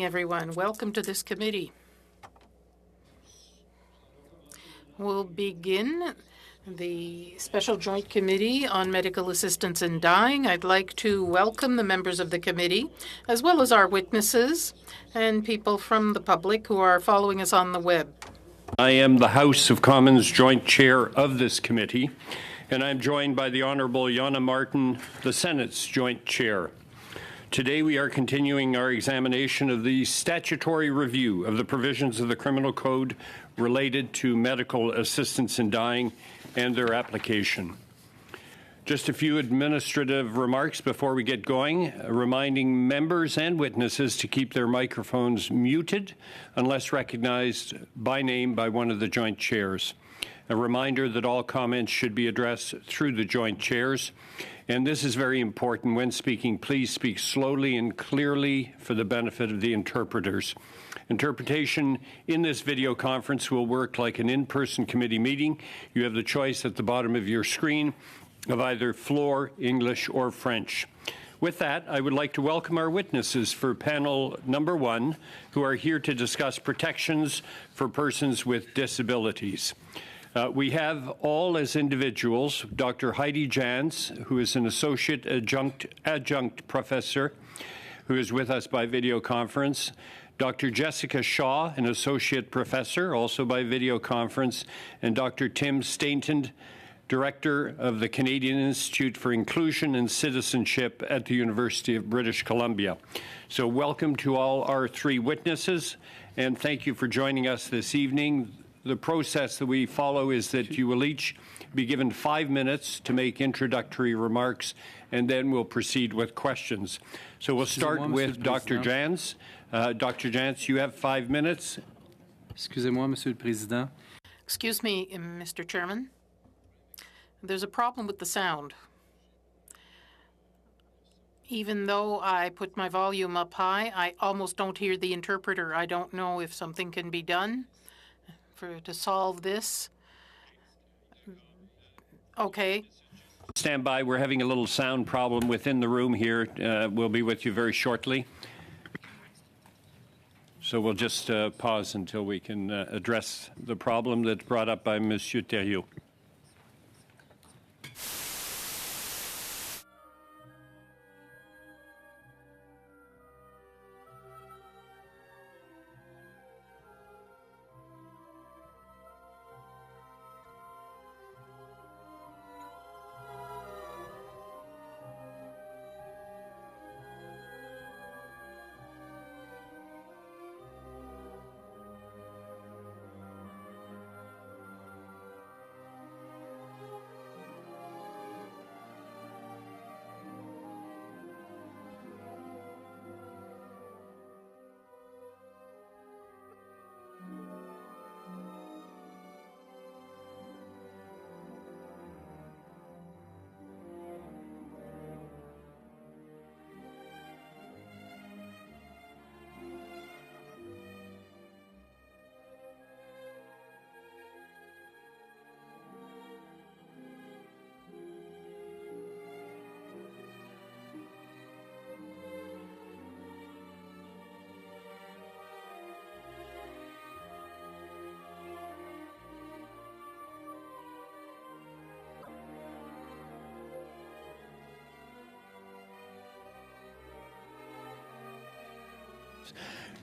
Everyone, welcome to this committee. We'll begin the Special Joint Committee on Medical Assistance in Dying. I'd like to welcome the members of the committee, as well as our witnesses and people from the public who are following us on the web. I am the House of Commons Joint Chair of this committee, and I'm joined by the Honourable Yana Martin, the Senate's Joint Chair. Today we are continuing our examination of the statutory review of the provisions of the Criminal Code related to medical assistance in dying and their application. Just a few administrative remarks before we get going, reminding members and witnesses to keep their microphones muted unless recognized by name by one of the joint chairs. A reminder that all comments should be addressed through the joint chairs. And this is very important. When speaking, please speak slowly and clearly for the benefit of the interpreters. Interpretation in this video conference will work like an in-person committee meeting. You have the choice at the bottom of your screen of either floor, English, or French. With that, I would like to welcome our witnesses for panel number 1, who are here to discuss protections for persons with disabilities. We have all as individuals, Dr. Heidi Jans, who is an associate adjunct professor, who is with us by video conference, Dr. Jessica Shaw, an associate professor, also by video conference, and Dr. Tim Stainton, Director of the Canadian Institute for Inclusion and Citizenship at the University of British Columbia. So welcome to all our 3 witnesses, and thank you for joining us this evening. The process that we follow is that you will each be given 5 minutes to make introductory remarks, and then we'll proceed with questions. So we'll start with Dr. Jans. Dr. Jans, you have 5 minutes. Excusez-moi, Monsieur le Président. Excuse me, Mr. Chairman. There's a problem with the sound. Even though I put my volume up high, I almost don't hear the interpreter. I don't know if something can be done to solve this. Okay. Stand by. We're having a little sound problem within the room here. We'll be with you very shortly. So we'll just pause until we can address the problem that's brought up by Monsieur Thériault.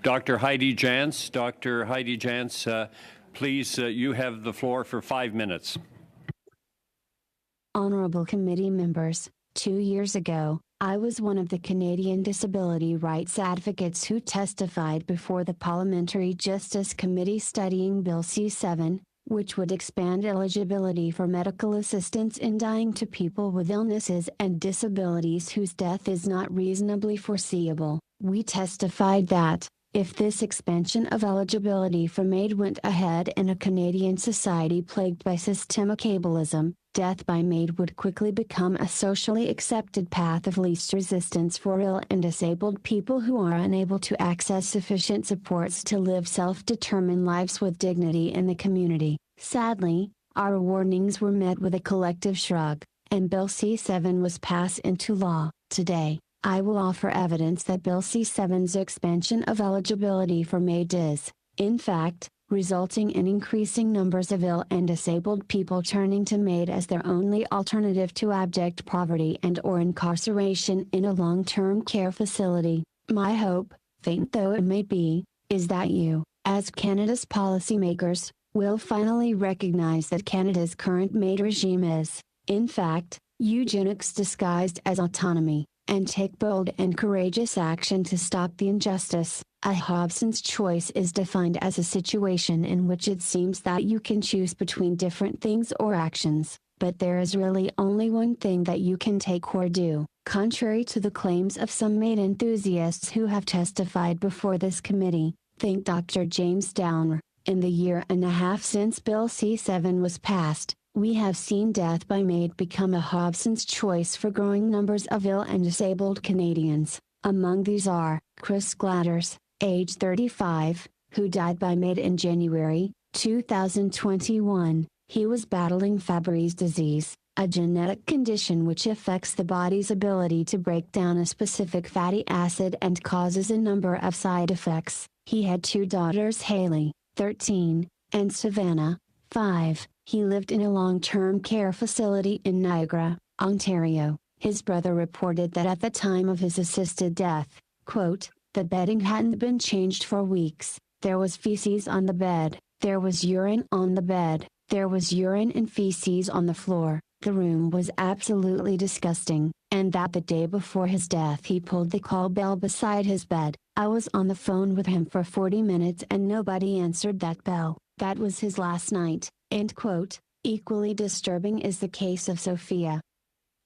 Dr. Heidi Jans. Dr. Heidi Jans, please, you have the floor for 5 minutes. Honorable committee members, 2 years ago, I was one of the Canadian disability rights advocates who testified before the Parliamentary Justice Committee studying Bill C-7, which would expand eligibility for medical assistance in dying to people with illnesses and disabilities whose death is not reasonably foreseeable. We testified that, if this expansion of eligibility for MAID went ahead in a Canadian society plagued by systemic ableism, death by MAID would quickly become a socially accepted path of least resistance for ill and disabled people who are unable to access sufficient supports to live self-determined lives with dignity in the community. Sadly, our warnings were met with a collective shrug, and Bill C-7 was passed into law. Today, I will offer evidence that Bill C-7's expansion of eligibility for MAID is, in fact, resulting in increasing numbers of ill and disabled people turning to MAID as their only alternative to abject poverty and/or incarceration in a long-term care facility. My hope, faint though it may be, is that you, as Canada's policymakers, will finally recognize that Canada's current MAID regime is, in fact, eugenics disguised as autonomy, and take bold and courageous action to stop the injustice. A Hobson's choice is defined as a situation in which it seems that you can choose between different things or actions, but there is really only one thing that you can take or do, contrary to the claims of some MAID enthusiasts who have testified before this committee. Think Dr. James Downer. In the year and a half since Bill C-7 was passed, we have seen death by MAID become a Hobson's choice for growing numbers of ill and disabled Canadians. Among these are Chris Gladders, age 35, who died by MAID in January 2021. He was battling Fabry's disease, a genetic condition which affects the body's ability to break down a specific fatty acid and causes a number of side effects. He had two daughters, Haley, 13, and Savannah, 5. He lived in a long-term care facility in Niagara, Ontario. His brother reported that at the time of his assisted death, quote, "The bedding hadn't been changed for weeks. There was feces on the bed, there was urine on the bed, there was urine and feces on the floor. The room was absolutely disgusting, and that the day before his death he pulled the call bell beside his bed. I was on the phone with him for 40 minutes and nobody answered that bell. That was his last night." End quote. Equally disturbing is the case of Sophia.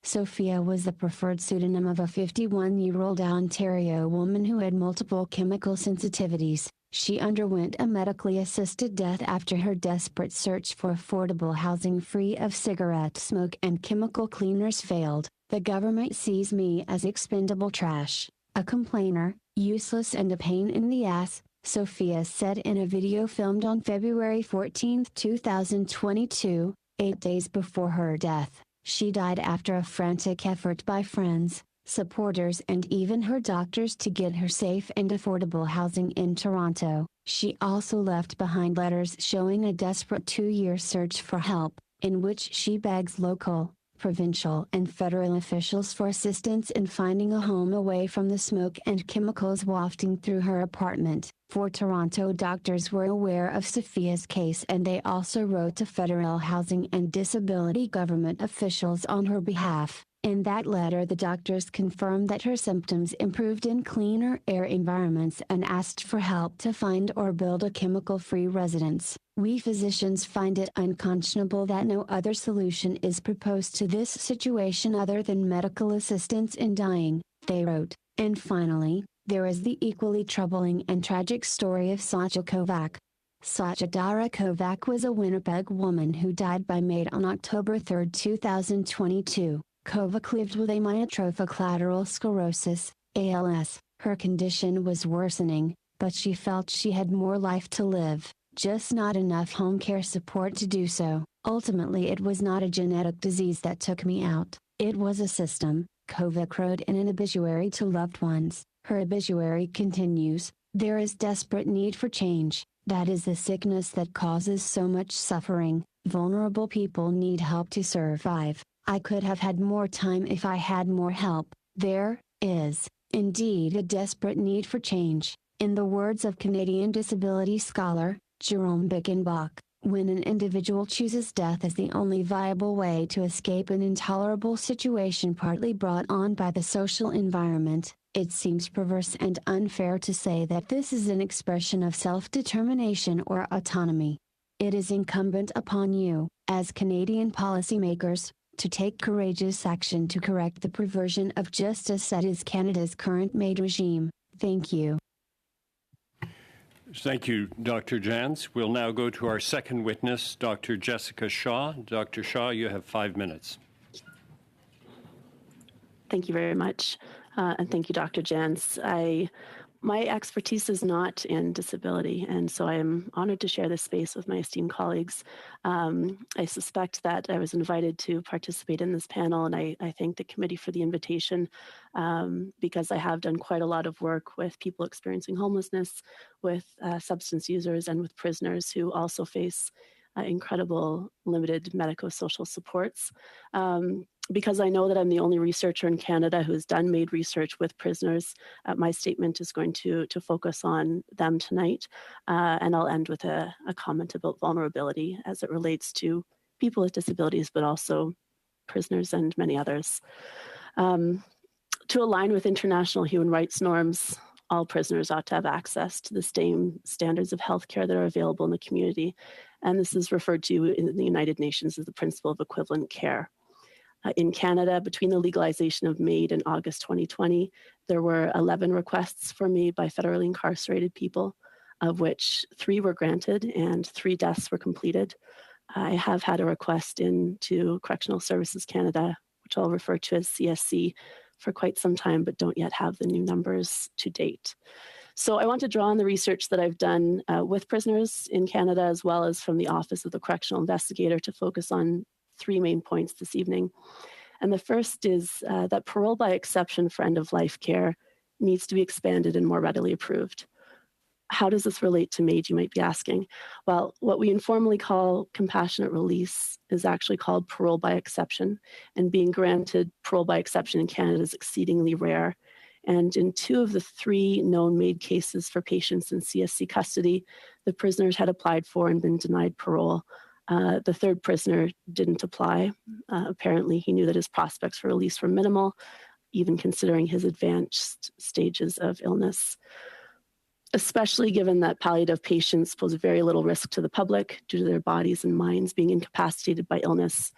Sophia was the preferred pseudonym of a 51-year-old Ontario woman who had multiple chemical sensitivities. She underwent a medically assisted death after her desperate search for affordable housing free of cigarette smoke and chemical cleaners failed. The government sees me as expendable trash, a complainer, useless and a pain in the ass, Sophia said in a video filmed on February 14, 2022, 8 days before her death. She died after a frantic effort by friends, supporters and even her doctors to get her safe and affordable housing in Toronto. She also left behind letters showing a desperate 2-year search for help, in which she begs local, provincial and federal officials for assistance in finding a home away from the smoke and chemicals wafting through her apartment. 4 Toronto doctors were aware of Sophia's case and they also wrote to federal housing and disability government officials on her behalf. In that letter, the doctors confirmed that her symptoms improved in cleaner air environments and asked for help to find or build a chemical-free residence. "We physicians find it unconscionable that no other solution is proposed to this situation other than medical assistance in dying," they wrote. And finally, there is the equally troubling and tragic story of Satya Kovac. Satya Dara Kovac was a Winnipeg woman who died by MAID on October 3, 2022. Kovac lived with amyotrophic lateral sclerosis, ALS. Her condition was worsening, but she felt she had more life to live, just not enough home care support to do so. "Ultimately it was not a genetic disease that took me out, it was a system," Kovac wrote in an obituary to loved ones. Her obituary continues, "There is desperate need for change. That is the sickness that causes so much suffering. Vulnerable people need help to survive. I could have had more time if I had more help. There is, indeed, a desperate need for change." In the words of Canadian disability scholar, Jerome Bickenbach, when an individual chooses death as the only viable way to escape an intolerable situation partly brought on by the social environment, it seems perverse and unfair to say that this is an expression of self-determination or autonomy. It is incumbent upon you, as Canadian policymakers, to take courageous action to correct the perversion of justice that is Canada's current MAID regime. Thank you. Thank you, Dr. Jans. We'll now go to our second witness, Dr. Jessica Shaw. Dr. Shaw, you have 5 minutes. Thank you very much, and thank you, Dr. Jans. I My expertise is not in disability, and so I am honored to share this space with my esteemed colleagues. I suspect that I was invited to participate in this panel, and I thank the committee for the invitation because I have done quite a lot of work with people experiencing homelessness, with substance users, and with prisoners who also face incredible limited medico-social supports. Because I know that I'm the only researcher in Canada who has done MAID research with prisoners, my statement is going to focus on them tonight. And I'll end with a comment about vulnerability as it relates to people with disabilities, but also prisoners and many others. To align with international human rights norms, all prisoners ought to have access to the same standards of healthcare that are available in the community. And this is referred to in the United Nations as the principle of equivalent care. In Canada, between the legalization of MAID in August 2020, there were 11 requests for MAID by federally incarcerated people, of which 3 were granted and 3 deaths were completed. I have had a request into Correctional Services Canada, which I'll refer to as CSC, for quite some time, but don't yet have the new numbers to date. So I want to draw on the research that I've done with prisoners in Canada, as well as from the Office of the Correctional Investigator, to focus on 3 main points this evening. And the first is that parole by exception for end-of-life care needs to be expanded and more readily approved. How does this relate to MAID, you might be asking? Well, what we informally call compassionate release is actually called parole by exception, and being granted parole by exception in Canada is exceedingly rare. And in 2 of the 3 known MAID cases for patients in CSC custody, the prisoners had applied for and been denied parole. The 3rd prisoner didn't apply. Apparently, he knew that his prospects for release were minimal, even considering his advanced stages of illness, especially given that palliative patients pose very little risk to the public due to their bodies and minds being incapacitated by illness.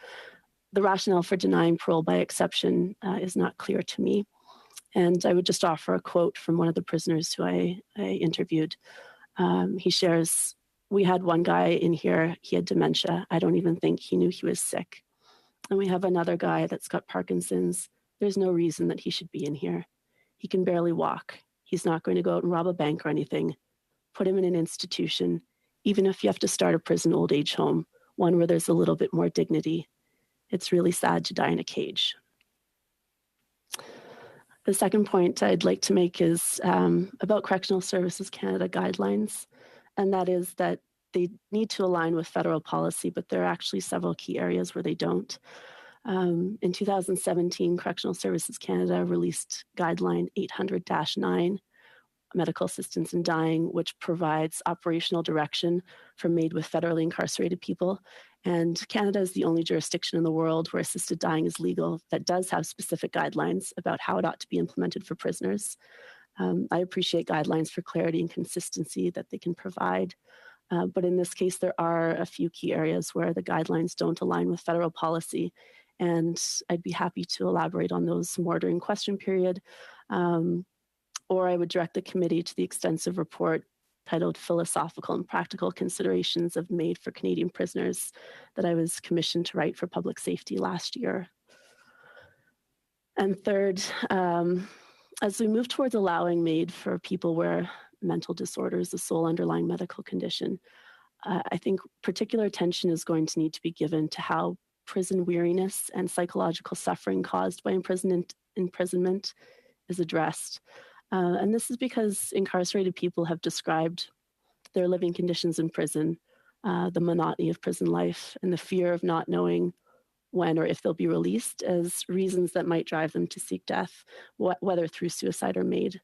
The rationale for denying parole by exception is not clear to me. And I would just offer a quote from one of the prisoners who I interviewed. He shares, "We had one guy in here, he had dementia. I don't even think he knew he was sick. And we have another guy that's got Parkinson's. There's no reason that he should be in here. He can barely walk. He's not going to go out and rob a bank or anything. Put him in an institution, even if you have to start a prison old age home, one where there's a little bit more dignity. It's really sad to die in a cage." The second point I'd like to make is about Correctional Services Canada guidelines. And that is that they need to align with federal policy, but there are actually several key areas where they don't. In 2017, Correctional Services Canada released Guideline 800-9, Medical Assistance in Dying, which provides operational direction for MAID with federally incarcerated people. And Canada is the only jurisdiction in the world where assisted dying is legal that does have specific guidelines about how it ought to be implemented for prisoners. I appreciate guidelines for clarity and consistency that they can provide. But in this case, there are a few key areas where the guidelines don't align with federal policy. And I'd be happy to elaborate on those more during question period. Or I would direct the committee to the extensive report titled Philosophical and Practical Considerations of MAID for Canadian Prisoners that I was commissioned to write for Public Safety last year. And third, as we move towards allowing MAID for people where mental disorder is the sole underlying medical condition, I think particular attention is going to need to be given to how prison weariness and psychological suffering caused by imprisonment is addressed. And this is because incarcerated people have described their living conditions in prison, the monotony of prison life, and the fear of not knowing when or if they'll be released as reasons that might drive them to seek death, whether through suicide or MAID.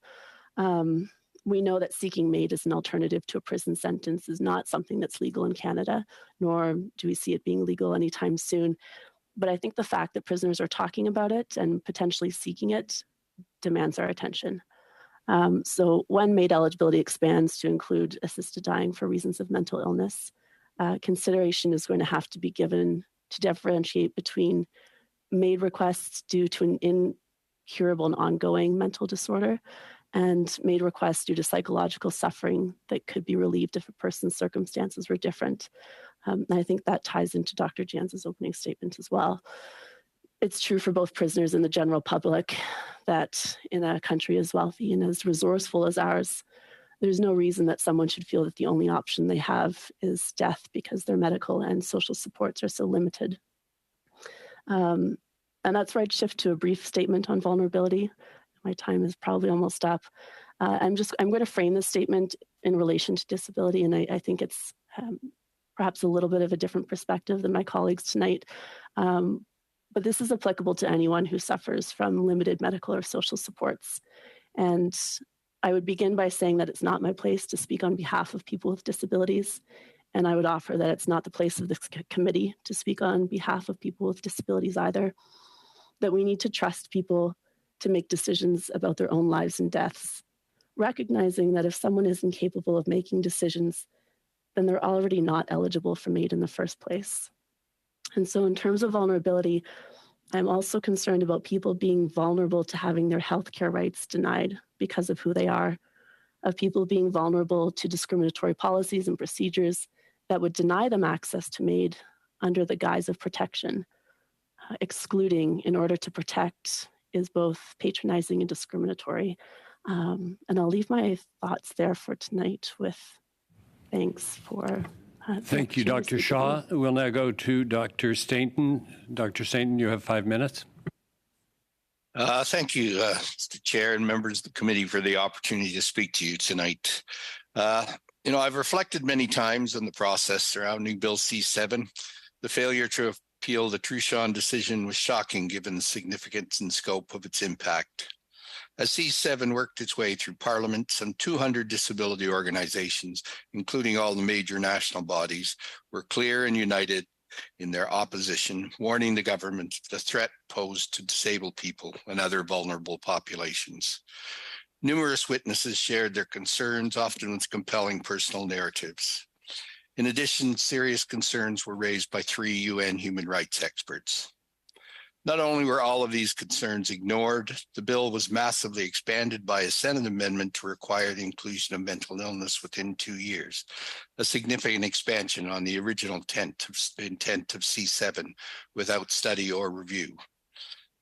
We know that seeking MAID as an alternative to a prison sentence is not something that's legal in Canada, nor do we see it being legal anytime soon. But I think the fact that prisoners are talking about it and potentially seeking it demands our attention. So when MAID eligibility expands to include assisted dying for reasons of mental illness, consideration is going to have to be given to differentiate between MAID requests due to an incurable and ongoing mental disorder and MAID requests due to psychological suffering that could be relieved if a person's circumstances were different. And I think that ties into Dr. Janz's opening statement as well. It's true for both prisoners and the general public that in a country as wealthy and as resourceful as ours, there's no reason that someone should feel that the only option they have is death because their medical and social supports are so limited. And that's where I'd shift to a brief statement on vulnerability. My time is probably almost up. I'm going to frame this statement in relation to disability, and I think it's perhaps a little bit of a different perspective than my colleagues tonight. But this is applicable to anyone who suffers from limited medical or social supports. And I would begin by saying that it's not my place to speak on behalf of people with disabilities. And I would offer that it's not the place of this committee to speak on behalf of people with disabilities either. That we need to trust people to make decisions about their own lives and deaths, recognizing that if someone is incapable of making decisions, then they're already not eligible for MAID in the first place. And so in terms of vulnerability, I'm also concerned about people being vulnerable to having their healthcare rights denied because of who they are, of people being vulnerable to discriminatory policies and procedures that would deny them access to MAID under the guise of protection. Excluding in order to protect is both patronizing and discriminatory. And I'll leave my thoughts there for tonight with thanks for Thank you, Dr. Shaw. We'll now go to Dr. Stainton. Dr. Stainton, you have 5 minutes. Thank you, Mr. Chair and members of the committee for the opportunity to speak to you tonight. I've reflected many times on the process surrounding Bill C-7. The failure to appeal the Truchon decision was shocking given the significance and scope of its impact. As C-7 worked its way through Parliament, some 200 disability organizations, including all the major national bodies, were clear and united in their opposition, warning the government of the threat posed to disabled people and other vulnerable populations. Numerous witnesses shared their concerns, often with compelling personal narratives. In addition, serious concerns were raised by 3 UN human rights experts. Not only were all of these concerns ignored, the bill was massively expanded by a Senate amendment to require the inclusion of mental illness within 2 years, a significant expansion on the original intent of C-7 without study or review.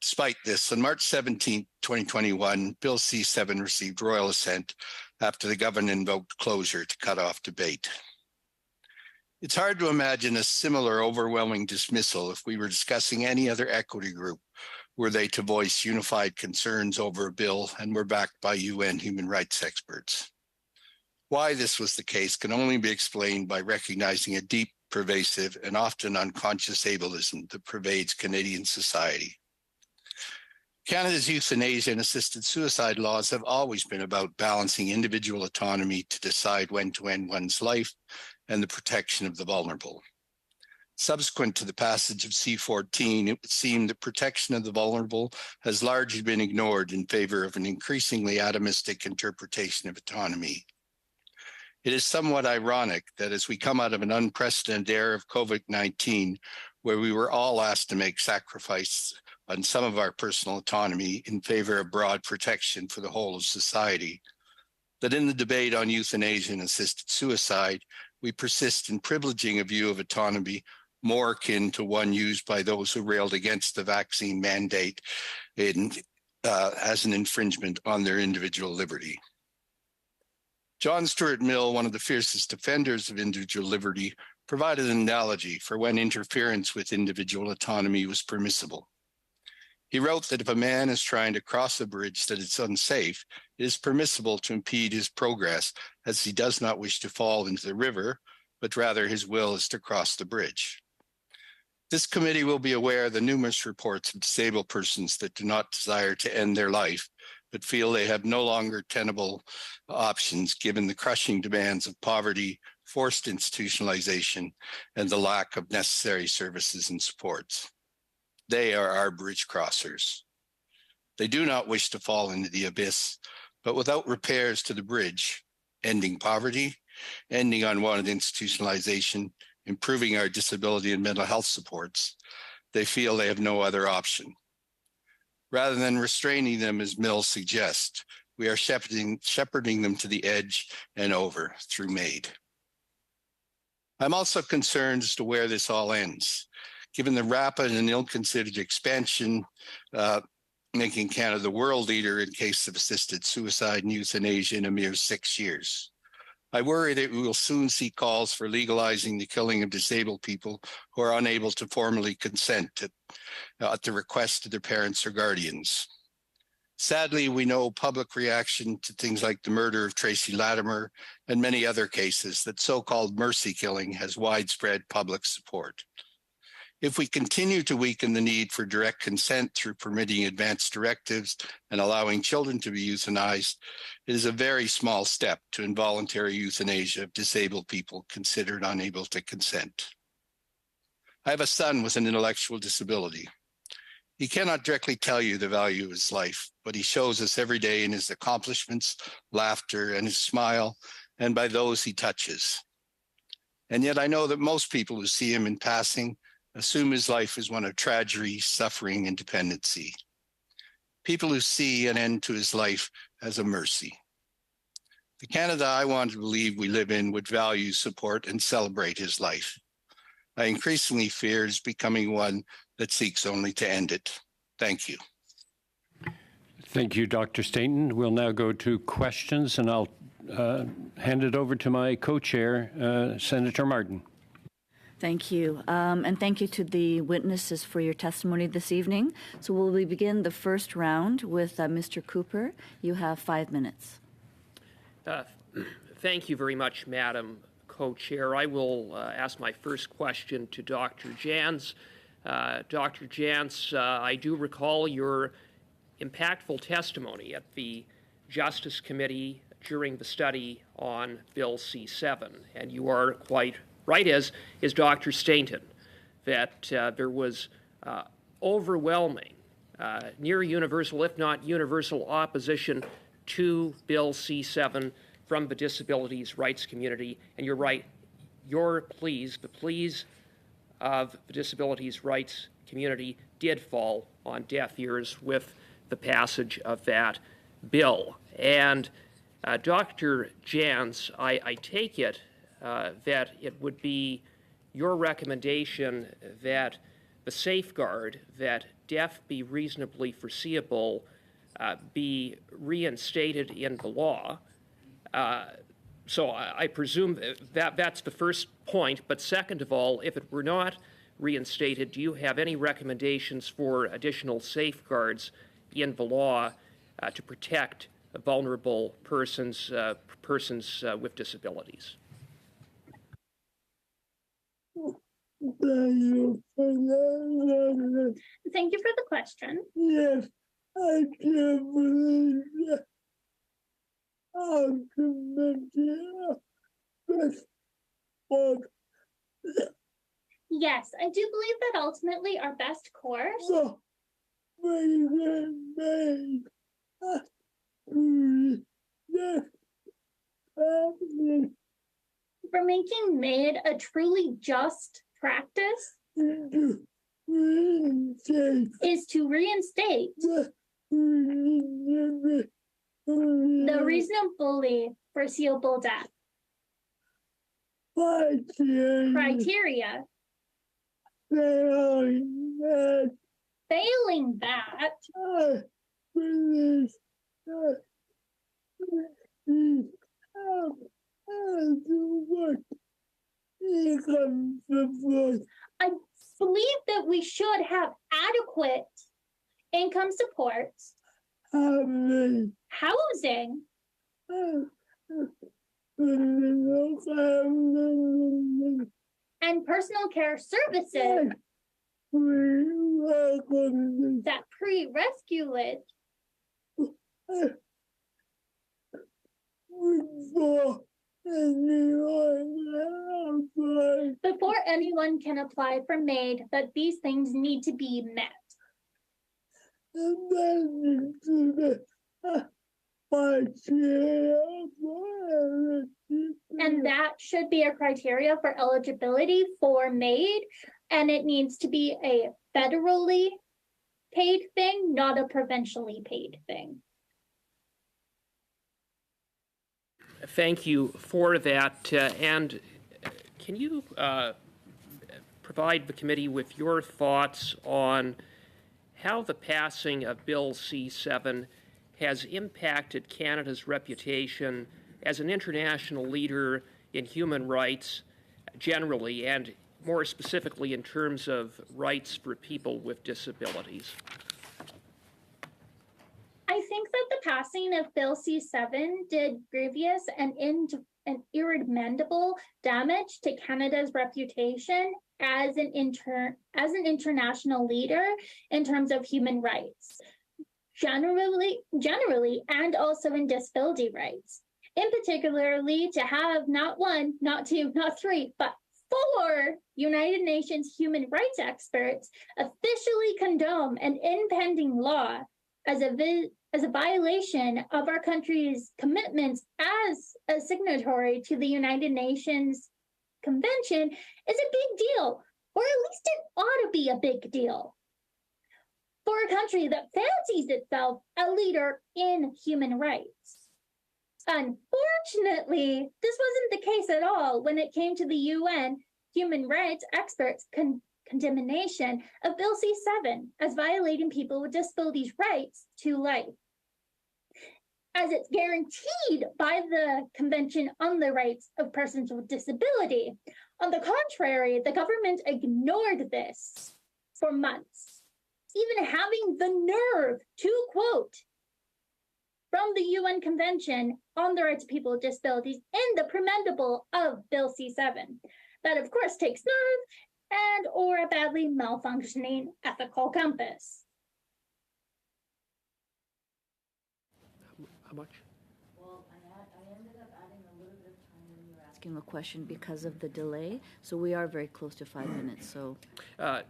Despite this, on March 17, 2021, Bill C-7 received royal assent after the government invoked closure to cut off debate. It's hard to imagine a similar overwhelming dismissal if we were discussing any other equity group were they to voice unified concerns over a bill and were backed by UN human rights experts. Why this was the case can only be explained by recognizing a deep, pervasive, and often unconscious ableism that pervades Canadian society. Canada's euthanasia and assisted suicide laws have always been about balancing individual autonomy to decide when to end one's life and the protection of the vulnerable. Subsequent to the passage of C-14, it would seem that protection of the vulnerable has largely been ignored in favor of an increasingly atomistic interpretation of autonomy. It is somewhat ironic that as we come out of an unprecedented era of COVID-19, where we were all asked to make sacrifices on some of our personal autonomy in favor of broad protection for the whole of society, that in the debate on euthanasia and assisted suicide, we persist in privileging a view of autonomy more akin to one used by those who railed against the vaccine mandate as an infringement on their individual liberty. John Stuart Mill, one of the fiercest defenders of individual liberty, provided an analogy for when interference with individual autonomy was permissible. He wrote that if a man is trying to cross a bridge that is unsafe, it is permissible to impede his progress as he does not wish to fall into the river, but rather his will is to cross the bridge. This committee will be aware of the numerous reports of disabled persons that do not desire to end their life, but feel they have no longer tenable options given the crushing demands of poverty, forced institutionalization, and the lack of necessary services and supports. They are our bridge crossers. They do not wish to fall into the abyss, but without repairs to the bridge, ending poverty, ending unwanted institutionalization, improving our disability and mental health supports, they feel they have no other option. Rather than restraining them, as Mill suggests, we are shepherding them to the edge and over through MAID. I'm also concerned as to where this all ends. Given the rapid and ill-considered expansion making Canada the world leader in case of assisted suicide and euthanasia in a mere 6 years. I worry that we will soon see calls for legalizing the killing of disabled people who are unable to formally consent at the request of their parents or guardians. Sadly, we know public reaction to things like the murder of Tracy Latimer and many other cases that so-called mercy killing has widespread public support. If we continue to weaken the need for direct consent through permitting advance directives and allowing children to be euthanized, it is a very small step to involuntary euthanasia of disabled people considered unable to consent. I have a son with an intellectual disability. He cannot directly tell you the value of his life, but he shows us every day in his accomplishments, laughter, and his smile, and by those he touches. And yet I know that most people who see him in passing assume his life is one of tragedy, suffering, and dependency. People who see an end to his life as a mercy. The Canada I want to believe we live in would value, support, and celebrate his life. I increasingly fear it's becoming one that seeks only to end it. Thank you. Thank you, Dr. Stainton. We'll now go to questions, and I'll hand it over to my co-chair, Senator Martin. Thank you. And thank you to the witnesses for your testimony this evening. So will we begin the first round with Mr. Cooper? You have 5 minutes. Thank you very much, Madam Co-Chair. I will ask my first question to Dr. Janz. Dr. Janz, I do recall your impactful testimony at the Justice Committee during the study on Bill C-7, and you are quite right, as is Dr. Stainton, that there was overwhelming, near universal, if not universal, opposition to Bill C-7 from the disabilities rights community. And you're right, your pleas, the pleas of the disabilities rights community, did fall on deaf ears with the passage of that bill. And Dr. Janz, I take it that it would be your recommendation that the safeguard that death be reasonably foreseeable be reinstated in the law. So I presume that that's the first point. But second of all, if it were not reinstated, do you have any recommendations for additional safeguards in the law to protect vulnerable persons with disabilities? Thank you for the question. Yes, I can't believe that our committee Yes, I do believe that ultimately our best course for making MAID a truly just practice is to reinstate the reasonably foreseeable death criteria. Failing that, I believe that we should have adequate income supports, housing, and personal care services that pre-rescue before anyone can apply for MAID, that these things need to be met. And that should be a criteria for eligibility for MAID, and it needs to be a federally paid thing, not a provincially paid thing. Thank you for that. And can you provide the committee with your thoughts on how the passing of Bill C-7 has impacted Canada's reputation as an international leader in human rights generally, and more specifically in terms of rights for people with disabilities. I think that the passing of Bill C-7 did grievous and irremediable damage to Canada's reputation as an international leader in terms of human rights, generally, and also in disability rights. In particularly, to have not one, not two, not three, but 4 United Nations human rights experts officially condone an impending law as a violation of our country's commitments as a signatory to the United Nations Convention is a big deal, or at least it ought to be a big deal for a country that fancies itself a leader in human rights. Unfortunately, this wasn't the case at all when it came to the UN human rights experts' condemnation of Bill C-7 as violating people with disabilities' rights to life, as it's guaranteed by the Convention on the Rights of Persons with Disability. On the contrary, the government ignored this for months, even having the nerve to quote from the UN Convention on the Rights of People with Disabilities in the preamble of Bill C-7. That, of course, takes nerve and or a badly malfunctioning ethical compass. How much? Well, I ended up adding a little bit of time when you were asking a question because of the delay. So we are very close to 5 minutes. So,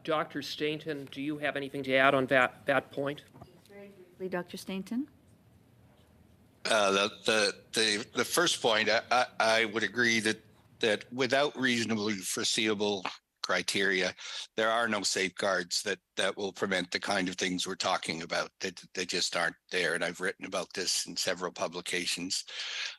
Dr. Stainton, do you have anything to add on that point? very briefly, Dr. Stainton. The first point, I would agree that without reasonably foreseeable criteria, there are no safeguards that will prevent the kind of things we're talking about. They just aren't there, and I've written about this in several publications.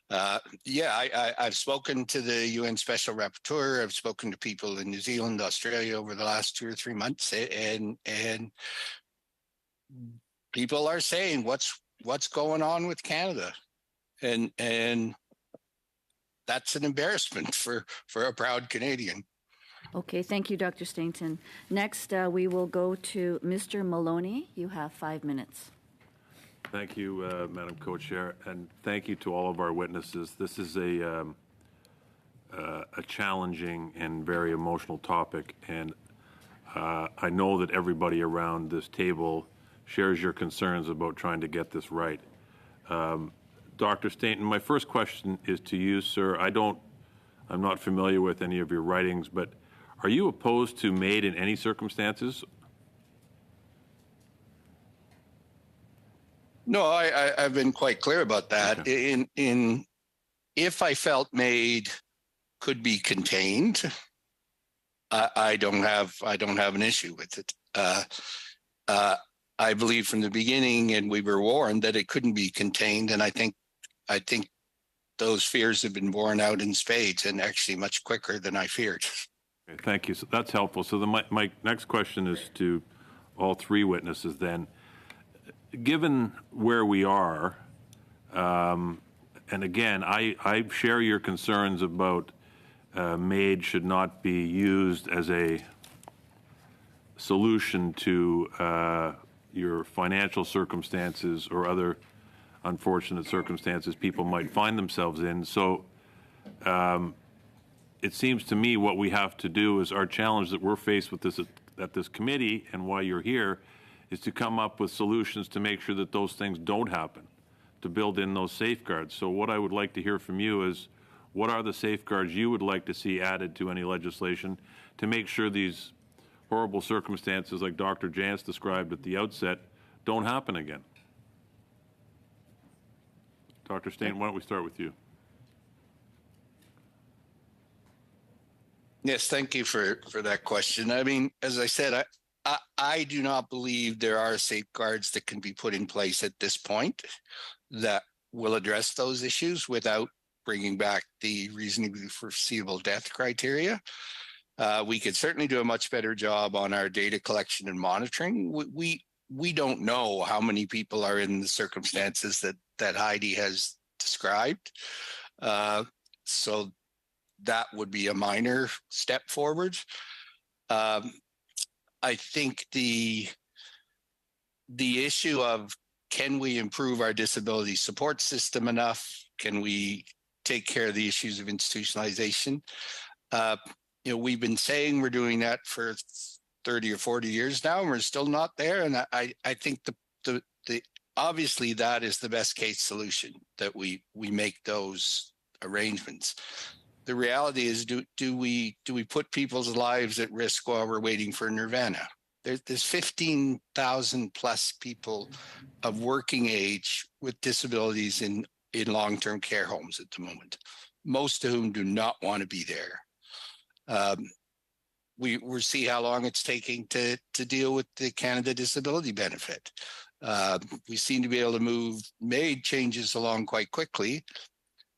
I've spoken to the UN Special Rapporteur. I've spoken to people in New Zealand, Australia over the last 2 or 3 months, and people are saying what's going on with Canada, and that's an embarrassment for a proud Canadian. Okay, thank you, Dr. Stainton. Next, we will go to Mr. Maloney. You have 5 minutes. Thank you, Madam Co-Chair, and thank you to all of our witnesses. This is a challenging and very emotional topic, and I know that everybody around this table shares your concerns about trying to get this right. Dr. Stainton, my first question is to you, sir. I'm not familiar with any of your writings, but are you opposed to MAID in any circumstances? No, I've been quite clear about that. Okay. If I felt MAID could be contained, I don't have an issue with it. I believe from the beginning, and we were warned that it couldn't be contained, and I think those fears have been borne out in spades, and actually much quicker than I feared. Okay, thank you. So that's helpful. So my next question is to all 3 witnesses then. Given where we are, and again, I share your concerns about MAID should not be used as a solution to your financial circumstances or other unfortunate circumstances people might find themselves in. So it seems to me what we have to do is our challenge that we're faced with this at this committee, and why you're here, is to come up with solutions to make sure that those things don't happen, to build in those safeguards. So what I would like to hear from you is, what are the safeguards you would like to see added to any legislation to make sure these horrible circumstances like Dr. Jantz described at the outset don't happen again? Dr. Stainton, why don't we start with you? Yes, thank you for that question. I mean, as I said, I do not believe there are safeguards that can be put in place at this point that will address those issues without bringing back the reasonably foreseeable death criteria. We could certainly do a much better job on our data collection and monitoring. we don't know how many people are in the circumstances that Heidi has described. So that would be a minor step forward. I think the issue of, can we improve our disability support system enough? Can we take care of the issues of institutionalization? We've been saying we're doing that for 30 or 40 years now, and we're still not there. And I think the obviously that is the best case solution, that we make those arrangements. The reality is, do we put people's lives at risk while we're waiting for nirvana? There's 15,000 plus people of working age with disabilities in long-term care homes at the moment, most of whom do not want to be there. We'll see how long it's taking to deal with the Canada Disability Benefit. We seem to be able to made changes along quite quickly,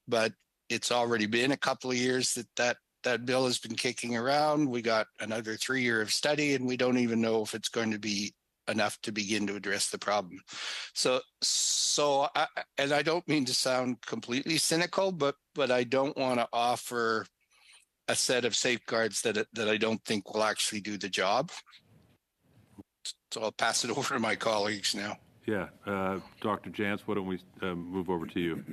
but it's already been a couple of years that bill has been kicking around. We got another 3 year of study, and we don't even know if it's going to be enough to begin to address the problem. So and I don't mean to sound completely cynical, but I don't want to offer a set of safeguards that I don't think will actually do the job. So I'll pass it over to my colleagues now. Yeah, Dr. Jantz, why don't we move over to you?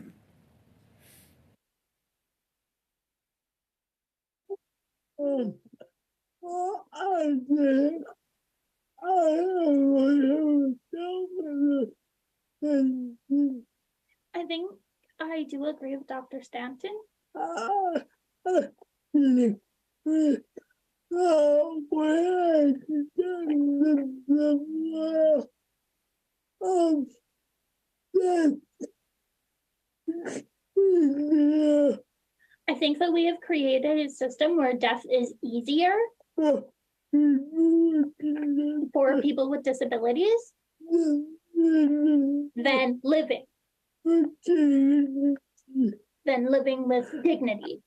I think I do agree with Dr. Stanton. I think that we have created a system where death is easier for people with disabilities than living with dignity.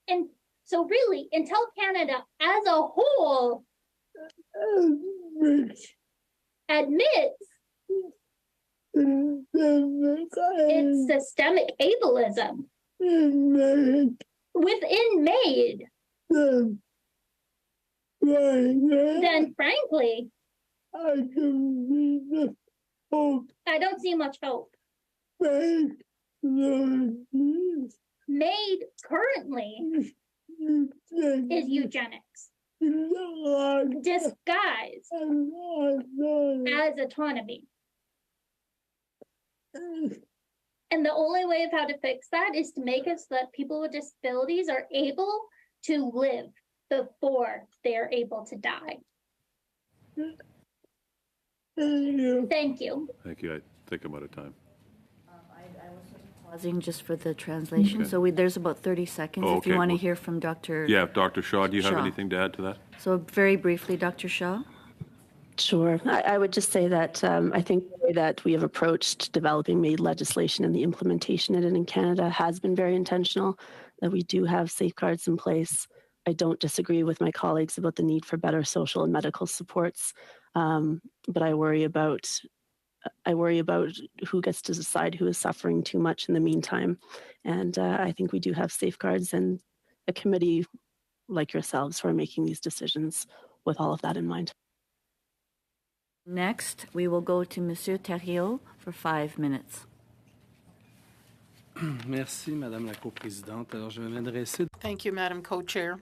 And so really, until Canada as a whole admits it's systemic ableism within MAID, then frankly, I don't see much hope. MAID currently is eugenics, disguised as autonomy. And the only way of how to fix that is to make it so that people with disabilities are able to live before they're able to die. Thank you. Thank you. I think I'm out of time. I was pausing just for the translation. Okay. So there's about 30 seconds if you want to hear from Dr. Yeah, Dr. Shaw, do you have anything to add to that? So very briefly, Dr. Shaw. Sure. I would just say that I think the way that we have approached developing MAID legislation and the implementation of it in Canada has been very intentional, that we do have safeguards in place. I don't disagree with my colleagues about the need for better social and medical supports, but I worry about who gets to decide who is suffering too much in the meantime. And I think we do have safeguards and a committee like yourselves who are making these decisions with all of that in mind. Next, we will go to Monsieur Thériault for 5 minutes. Merci, Madame la coprésidente. Alors, je vais m'adresser. Thank you, Madam Co-Chair.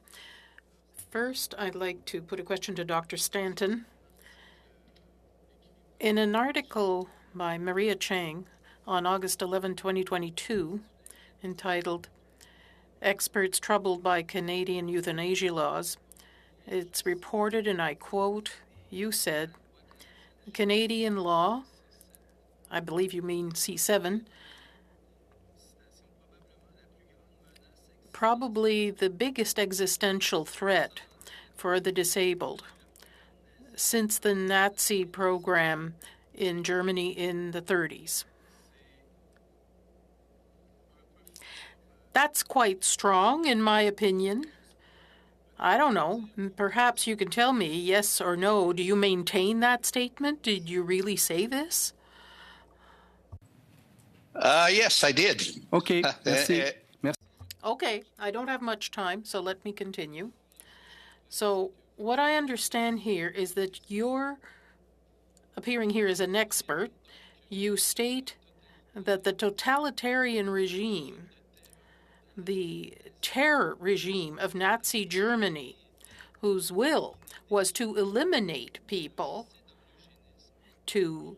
First, I'd like to put a question to Dr. Stanton. In an article by Maria Chang on August 11, 2022, entitled Experts Troubled by Canadian Euthanasia Laws, it's reported, and I quote, you said, Canadian law, I believe you mean C7, probably the biggest existential threat for the disabled since the Nazi program in Germany in the 30s. That's quite strong, in my opinion. I don't know. Perhaps you can tell me, yes or no. Do you maintain that statement? Did you really say this? Yes, I did. OK, merci. Merci. Okay, I don't have much time, so let me continue. So what I understand here is that you're appearing here as an expert. You state that the totalitarian regime, the terror regime of Nazi Germany, whose will was to eliminate people, to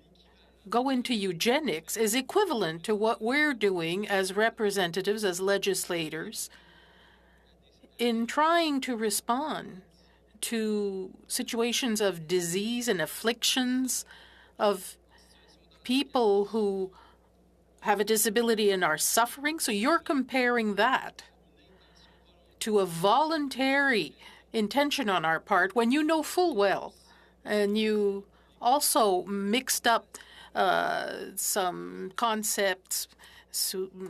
go into eugenics, is equivalent to what we're doing as representatives, as legislators, in trying to respond to situations of disease and afflictions of people who have a disability and are suffering. So you're comparing that to a voluntary intention on our part when you know full well, and you also mixed up some concepts,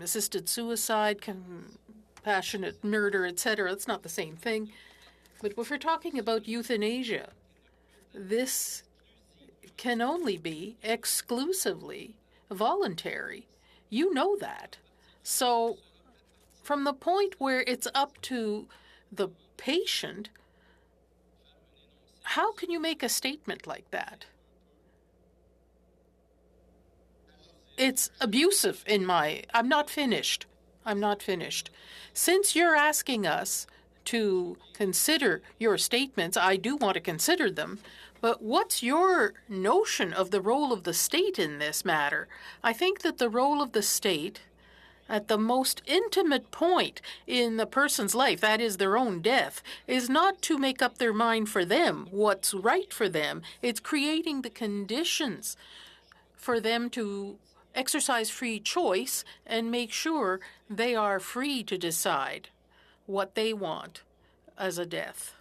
assisted suicide, compassionate murder, etc. It's not the same thing. But if we're talking about euthanasia, this can only be exclusively voluntary. You know that. So from the point where it's up to the patient, how can you make a statement like that? It's abusive in my... I'm not finished. Since you're asking us to consider your statements, I do want to consider them, but what's your notion of the role of the state in this matter? I think that the role of the state at the most intimate point in the person's life, that is their own death, is not to make up their mind for them, what's right for them. It's creating the conditions for them to exercise free choice and make sure they are free to decide what they want as a death.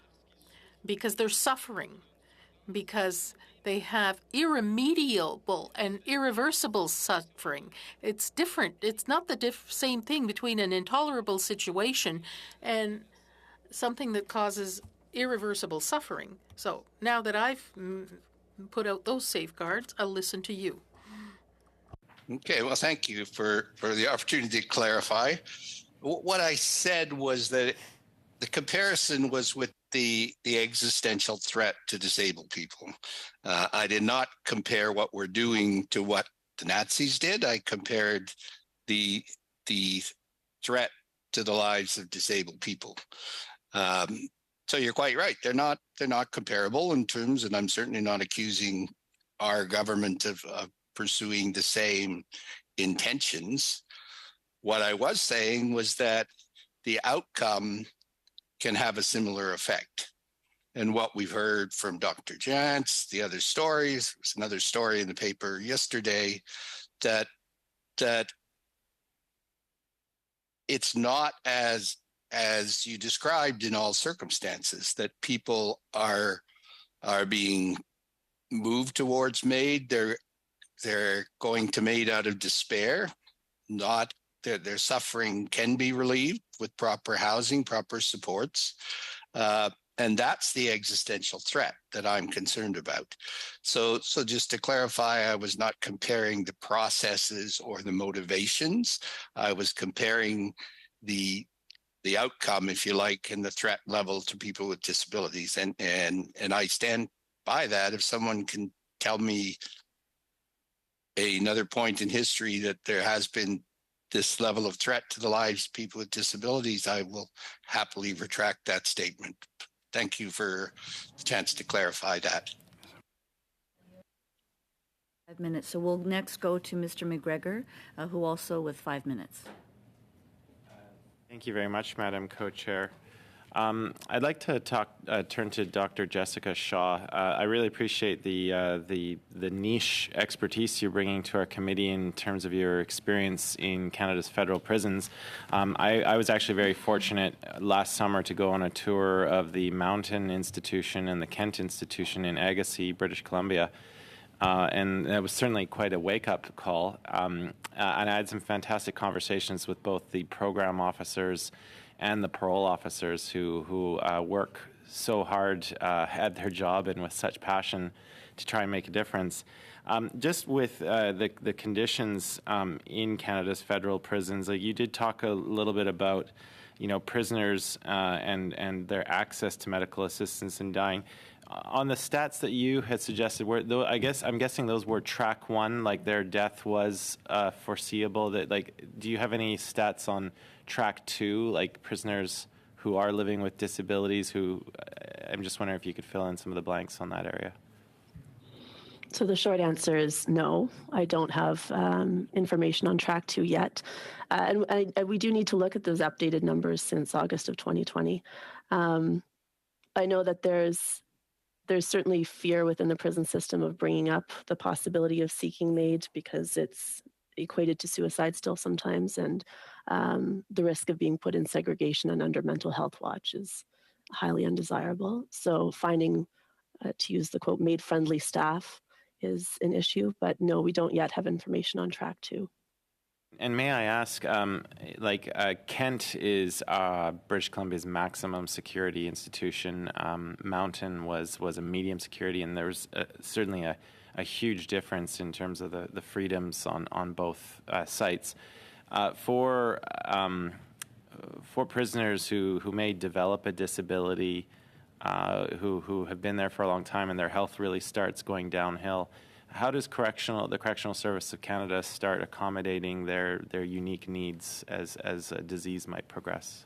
Because they're suffering, because they have irremediable and irreversible suffering. It's different. It's not the same thing between an intolerable situation and something that causes irreversible suffering. So now that I've put out those safeguards, I'll listen to you. Okay, well, thank you for the opportunity to clarify. What I said was that the comparison was with the existential threat to disabled people. I did not compare what we're doing to what the Nazis did. I compared the threat to the lives of disabled people. So you're quite right. They're not comparable in terms, and I'm certainly not accusing our government of pursuing the same intentions. What I was saying was that the outcome can have a similar effect. And what we've heard from Dr. Jantz, the other stories, there's another story in the paper yesterday, that it's not as you described in all circumstances, that people are being moved towards MAID. They're going to MAID out of despair. Not their suffering can be relieved with proper housing, proper supports. And that's the existential threat that I'm concerned about. So just to clarify, I was not comparing the processes or the motivations. I was comparing the outcome, if you like, and the threat level to people with disabilities. And I stand by that. If someone can tell me another point in history that there has been this level of threat to the lives of people with disabilities, I will happily retract that statement. Thank you for the chance to clarify that. 5 minutes. So we'll next go to Mr. McGregor, who also with 5 minutes. Thank you very much, Madam Co-Chair. I'd like to turn to Dr. Jessica Shaw. I really appreciate the niche expertise you're bringing to our committee in terms of your experience in Canada's federal prisons. I was actually very fortunate last summer to go on a tour of the Mountain Institution and the Kent Institution in Agassiz, British Columbia. And that was certainly quite a wake-up call. and I had some fantastic conversations with both the program officers and the parole officers who work so hard at their job and with such passion to try and make a difference. Just with the conditions in Canada's federal prisons, you did talk a little bit about, prisoners and their access to medical assistance in dying. On the stats that you had suggested, I'm guessing those were track 1, like their death was foreseeable. Do you have any stats on track 2, like prisoners who are living with disabilities? I'm just wondering if you could fill in some of the blanks on that area. So the short answer is no. I don't have information on track 2 yet. And we do need to look at those updated numbers since August of 2020. I know that there's certainly fear within the prison system of bringing up the possibility of seeking MAID because it's equated to suicide still sometimes, and the risk of being put in segregation and under mental health watch is highly undesirable. So finding, to use the quote, MAID-friendly staff is an issue, but no, we don't yet have information on track 2. And may I ask, Kent is British Columbia's maximum security institution. Mountain was a medium security, and there was certainly a huge difference in terms of the freedoms on both sites. For prisoners who may develop a disability, who have been there for a long time and their health really starts going downhill, how does the Correctional Service of Canada start accommodating their unique needs as a disease might progress?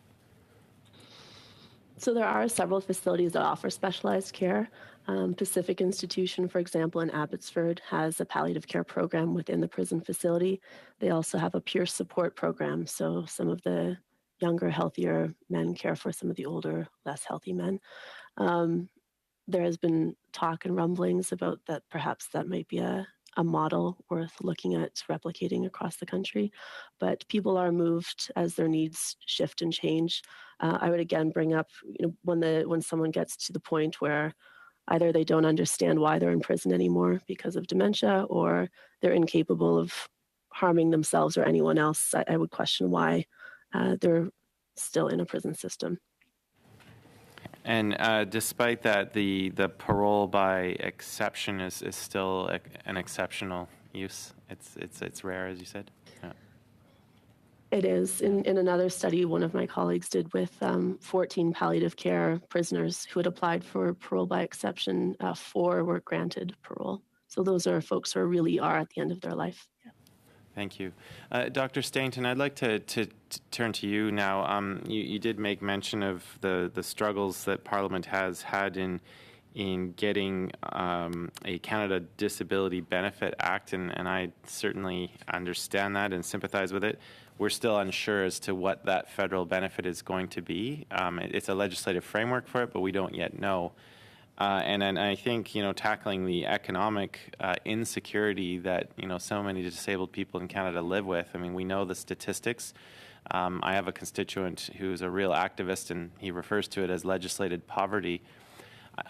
So there are several facilities that offer specialized care. Pacific Institution, for example, in Abbotsford has a palliative care program within the prison facility. They also have a peer support program. So some of the younger, healthier men care for some of the older, less healthy men. There has been talk and rumblings about that perhaps that might be a model worth looking at replicating across the country. But people are moved as their needs shift and change. I would again bring up, when someone gets to the point where either they don't understand why they're in prison anymore because of dementia, or they're incapable of harming themselves or anyone else, I would question why they're still in a prison system. And despite that, the parole by exception is still an exceptional use. It's rare, as you said. Yeah. It is. In another study one of my colleagues did with 14 palliative care prisoners who had applied for parole by exception, 4 were granted parole. So those are folks who really are at the end of their life. Yeah. Thank you. Dr. Stainton, I'd like to turn to you now. You did make mention of the struggles that Parliament has had in getting a Canada Disability Benefit Act, and I certainly understand that and sympathize with it. We're still unsure as to what that federal benefit is going to be. It's a legislative framework for it, but we don't yet know. And I think, tackling the economic insecurity that, so many disabled people in Canada live with. I mean, we know the statistics. I have a constituent who's a real activist, and he refers to it as legislated poverty.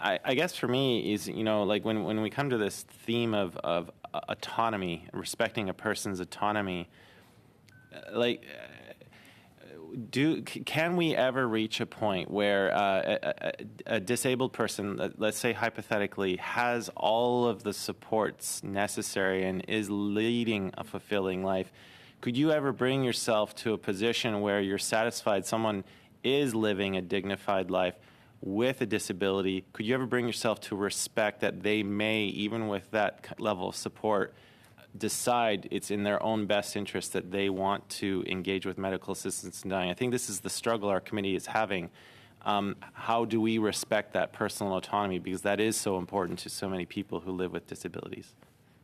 I guess for me is, when we come to this theme of autonomy, respecting a person's autonomy, can we ever reach a point where a disabled person, let's say hypothetically, has all of the supports necessary and is leading a fulfilling life? Could you ever bring yourself to a position where you're satisfied someone is living a dignified life with a disability? Could you ever bring yourself to respect that they may, even with that level of support, decide it's in their own best interest that they want to engage with medical assistance in dying? I think this is the struggle our committee is having. How do we respect that personal autonomy? Because that is so important to so many people who live with disabilities.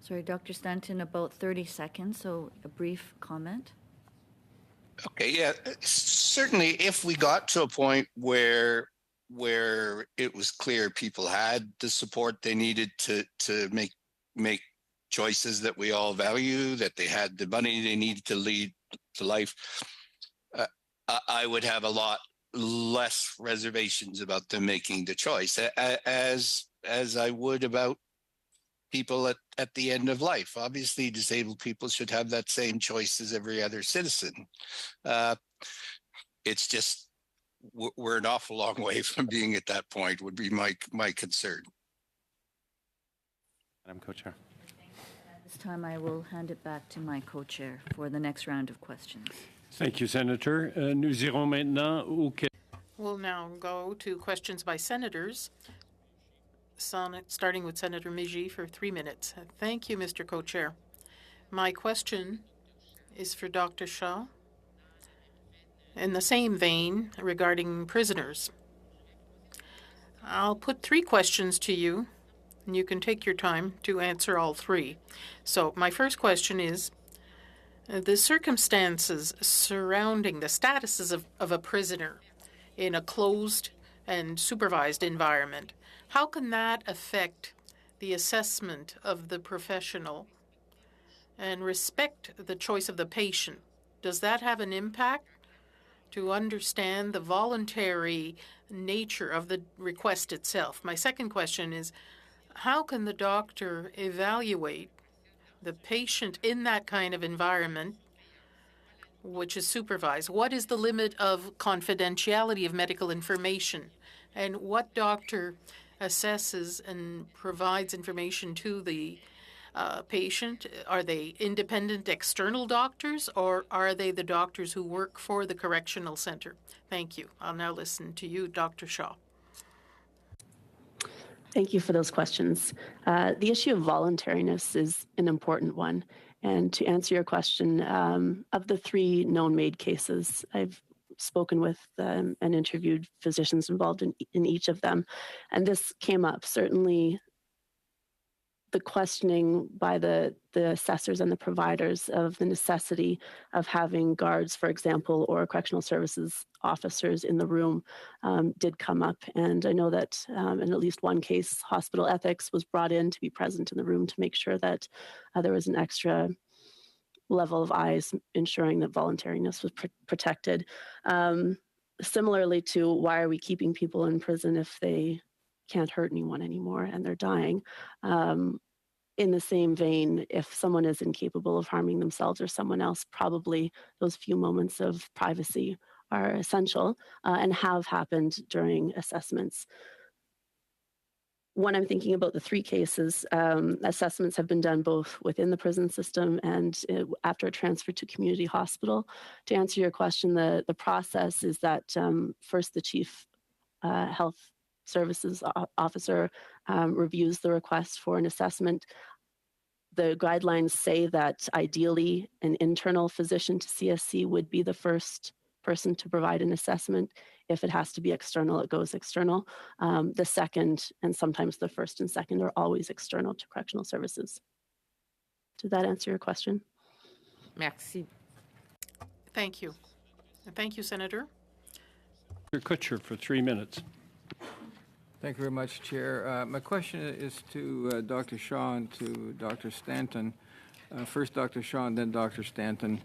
Sorry, Dr. Stanton, about 30 seconds, so a brief comment. Okay, yeah, certainly if we got to a point where it was clear people had the support they needed to make choices that we all value, that they had the money they needed to lead to life, I would have a lot less reservations about them making the choice, as I would about people at the end of life. Obviously, disabled people should have that same choice as every other citizen. It's just we're an awful long way from being at that point, would be my concern. Madam Co-Chair. At this time, I will hand it back to my co-chair for the next round of questions. Thank you, Senator. Nous irons maintenant au... We'll now go to questions by senators, starting with Senator Mijie for 3 minutes. Thank you, Mr. Co-Chair. My question is for Dr. Shaw. In the same vein, regarding prisoners. I'll put 3 questions to you, and you can take your time to answer all 3. So my first question is, the circumstances surrounding the statuses of a prisoner in a closed and supervised environment, how can that affect the assessment of the professional and respect the choice of the patient? Does that have an impact to understand the voluntary nature of the request itself? My second question is, how can the doctor evaluate the patient in that kind of environment, which is supervised? What is the limit of confidentiality of medical information? And what doctor assesses and provides information to the patient? Are they independent external doctors, or are they the doctors who work for the correctional center? Thank you. I'll now listen to you, Dr. Shaw. Thank you for those questions. The issue of voluntariness is an important one. And to answer your question, of the 3 known MAID cases, I've spoken with and interviewed physicians involved in each of them. And this came up. Certainly, the questioning by the assessors and the providers of the necessity of having guards, for example, or correctional services officers in the room did come up. And I know that in at least one case, hospital ethics was brought in to be present in the room to make sure that there was an extra level of eyes ensuring that voluntariness was protected. Similarly to why are we keeping people in prison if they can't hurt anyone anymore and they're dying? In the same vein, if someone is incapable of harming themselves or someone else, probably those few moments of privacy are essential and have happened during assessments. When I'm thinking about the 3 cases, assessments have been done both within the prison system and after a transfer to community hospital. To answer your question, the process is that first the chief health services officer reviews the request for an assessment. The guidelines say that ideally an internal physician to CSC would be the first person to provide an assessment. If it has to be external, it goes external. The second and sometimes the first and second are always external to correctional services. Did that answer your question? Merci. Thank you. Thank you, Senator. Mr. Kutcher for 3 minutes. Thank you very much, Chair. My question is to Dr. Shaw and to Dr. Stanton. First Dr. Shaw and then Dr. Stanton.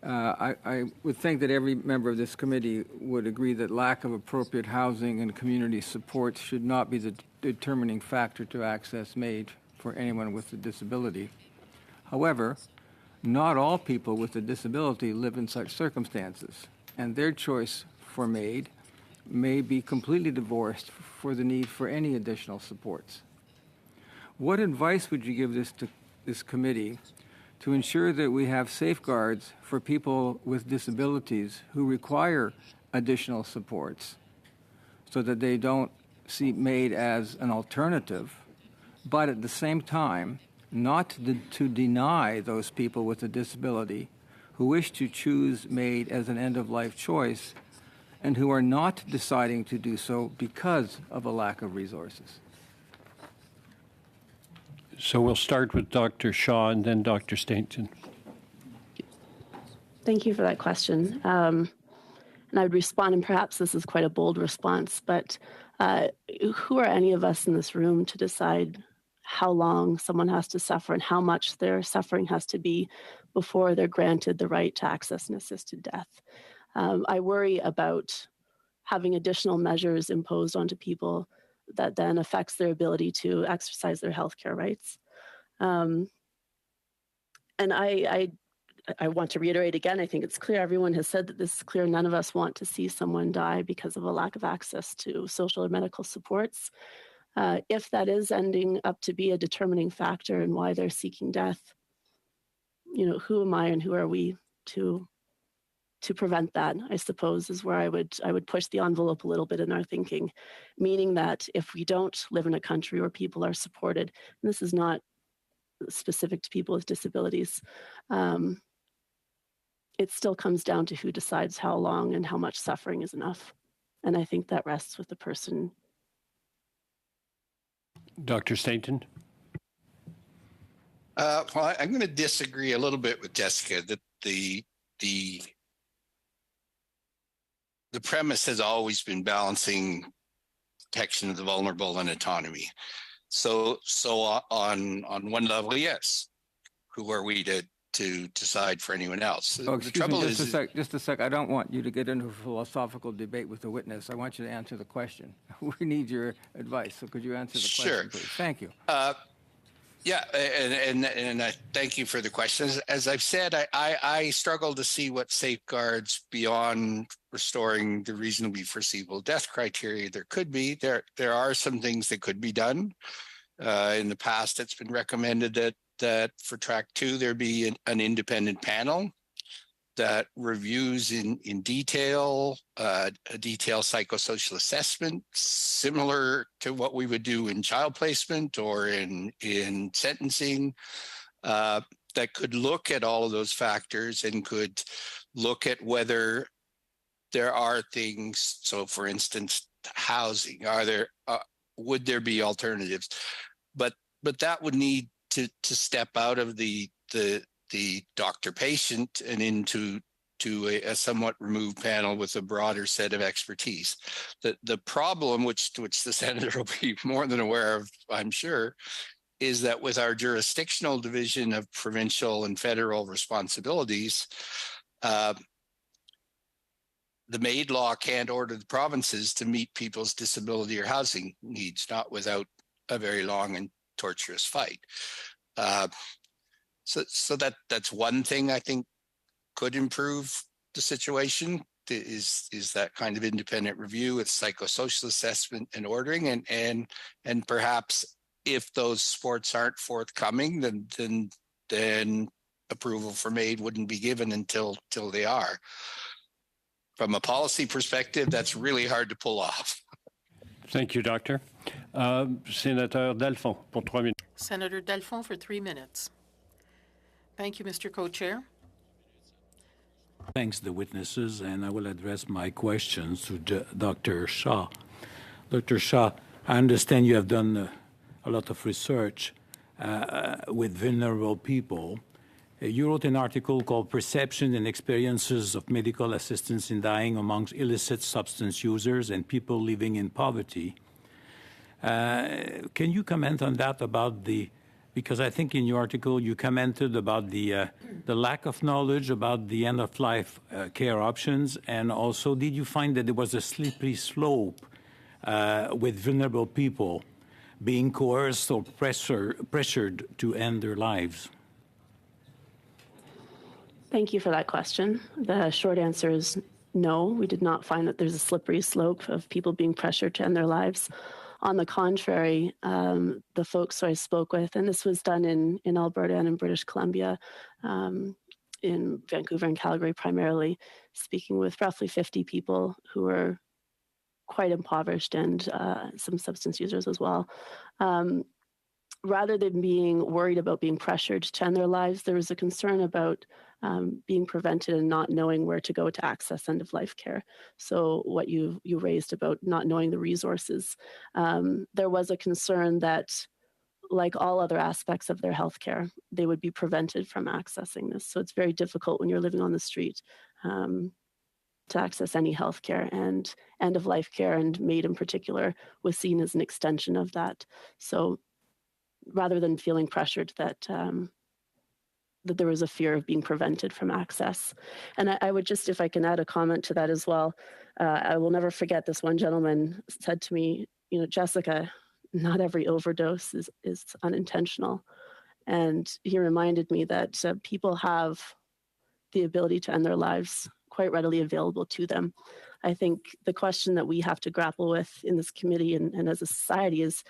I would think that every member of this committee would agree that lack of appropriate housing and community support should not be the determining factor to access MAID for anyone with a disability. However, not all people with a disability live in such circumstances, and their choice for MAID may be completely divorced for the need for any additional supports. What advice would you give this committee to ensure that we have safeguards for people with disabilities who require additional supports so that they don't see MAID as an alternative, but at the same time, not to deny those people with a disability who wish to choose MAID as an end-of-life choice and who are not deciding to do so because of a lack of resources? So we'll start with Dr. Shaw and then Dr. Stanton. Thank you for that question. And I would respond, and perhaps this is quite a bold response, but who are any of us in this room to decide how long someone has to suffer and how much their suffering has to be before they're granted the right to access an assisted death? I worry about having additional measures imposed onto people that then affects their ability to exercise their healthcare rights. And I want to reiterate again, I think it's clear, everyone has said that this is clear, none of us want to see someone die because of a lack of access to social or medical supports. If that is ending up to be a determining factor in why they're seeking death, who am I and who are we to prevent that, I suppose, is where I would push the envelope a little bit in our thinking, meaning that if we don't live in a country where people are supported, and this is not specific to people with disabilities, it still comes down to who decides how long and how much suffering is enough. And I think that rests with the person. Dr. Stanton? Well, I'm going to disagree a little bit with Jessica that the premise has always been balancing protection of the vulnerable and autonomy. So on one level, yes. Who are we to decide for anyone else? Oh, the trouble me, is just a sec. I don't want you to get into a philosophical debate with the witness. I want you to answer the question. We need your advice. So could you answer the question, please? Thank you. Yeah, and I thank you for the question. As I've said, I struggle to see what safeguards beyond restoring the reasonably foreseeable death criteria there could be. There are some things that could be done. In the past, it's been recommended that for track 2 there be an independent panel that reviews in detail a detailed psychosocial assessment, similar to what we would do in child placement or in sentencing, that could look at all of those factors and could look at whether there are things. So, for instance, housing. Would there be alternatives? But that would need to step out of the doctor patient and into a somewhat removed panel with a broader set of expertise. The problem, which the senator will be more than aware of, I'm sure, is that with our jurisdictional division of provincial and federal responsibilities, the MAID law can't order the provinces to meet people's disability or housing needs, not without a very long and torturous fight. So that's one thing I think could improve the situation is that kind of independent review with psychosocial assessment and ordering, and perhaps if those supports aren't forthcoming, then approval for MAID wouldn't be given until they are. From a policy perspective, that's really hard to pull off. Thank you, Doctor. Senator Dalphond, pour 3 minutes. Senator Dalphond for 3 minutes. Thank you, Mr. Co-Chair. Thanks the witnesses, and I will address my questions to Dr. Shaw. Dr. Shaw, I understand you have done a lot of research with vulnerable people. You wrote an article called Perception and Experiences of Medical Assistance in Dying Amongst Illicit Substance Users and People Living in Poverty. Can you comment on that because I think in your article you commented about the lack of knowledge about the end-of-life care options, and also did you find that there was a slippery slope with vulnerable people being coerced or pressured to end their lives? Thank you for that question. The short answer is no. We did not find that there's a slippery slope of people being pressured to end their lives. On the contrary, the folks who I spoke with, and this was done in Alberta and in British Columbia, in Vancouver and Calgary primarily, speaking with roughly 50 people who were quite impoverished and some substance users as well. Rather than being worried about being pressured to end their lives, there was a concern about being prevented and not knowing where to go to access end-of-life care. So what you raised about not knowing the resources, there was a concern that, like all other aspects of their healthcare, they would be prevented from accessing this. So it's very difficult when you're living on the street to access any healthcare, and end-of-life care, and MAID in particular, was seen as an extension of that. So rather than feeling pressured that there was a fear of being prevented from access. And I would just, if I can add a comment to that as well, I will never forget this one gentleman said to me, Jessica, not every overdose is unintentional. And he reminded me that people have the ability to end their lives quite readily available to them. I think the question that we have to grapple with in this committee and as a society is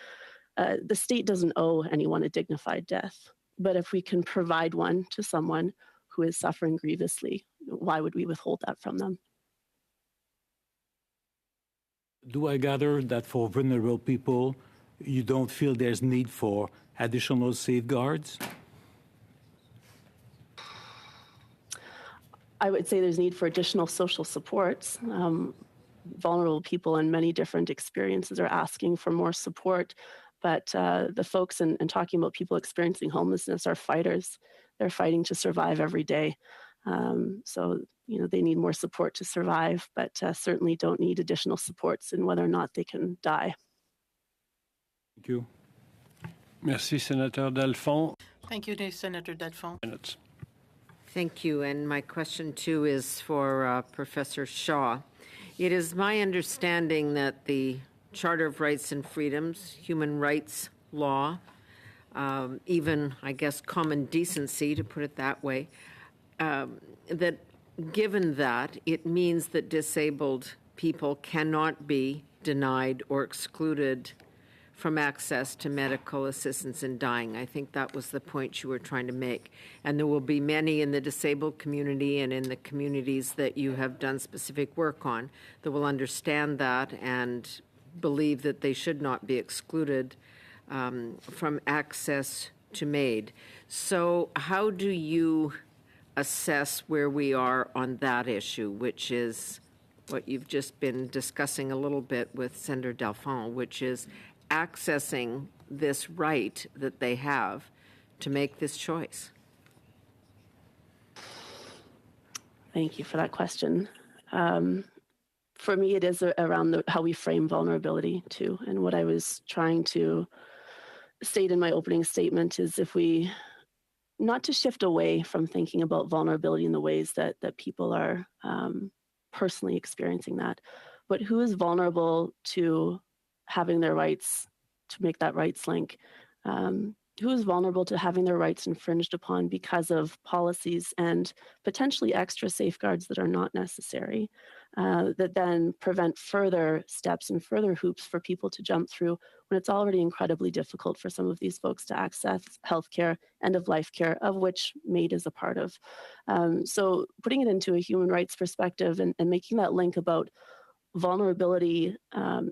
the state doesn't owe anyone a dignified death. But if we can provide one to someone who is suffering grievously, why would we withhold that from them? Do I gather that for vulnerable people, you don't feel there's need for additional safeguards? I would say there's need for additional social supports. Vulnerable people in many different experiences are asking for more support, but the folks and talking about people experiencing homelessness are fighters. They're fighting to survive every day. So, you know, they need more support to survive, but certainly don't need additional supports in whether or not they can die. Thank you. Merci, Senator Dalphond. Thank you, Senator Dalphond. Minutes. Thank you. And my question, too, is for Professor Shaw. It is my understanding that the Charter of Rights and Freedoms, human rights law, even, I guess, common decency, to put it that way, that given that, it means that disabled people cannot be denied or excluded from access to medical assistance in dying. I think that was the point you were trying to make. And there will be many in the disabled community and in the communities that you have done specific work on that will understand that and believe that they should not be excluded from access to MAID. So how do you assess where we are on that issue, which is what you've just been discussing a little bit with Senator Dalphond, which is accessing this right that they have to make this choice? Thank you for that question. For me, it is around how we frame vulnerability too. And what I was trying to state in my opening statement is if we, not to shift away from thinking about vulnerability in the ways that people are personally experiencing that, but who is vulnerable to having their rights, to make that rights link, who is vulnerable to having their rights infringed upon because of policies and potentially extra safeguards that are not necessary, that then prevent further steps and further hoops for people to jump through when it's already incredibly difficult for some of these folks to access healthcare, end-of-life care, of which MAID is a part of. So putting it into a human rights perspective and making that link about vulnerability,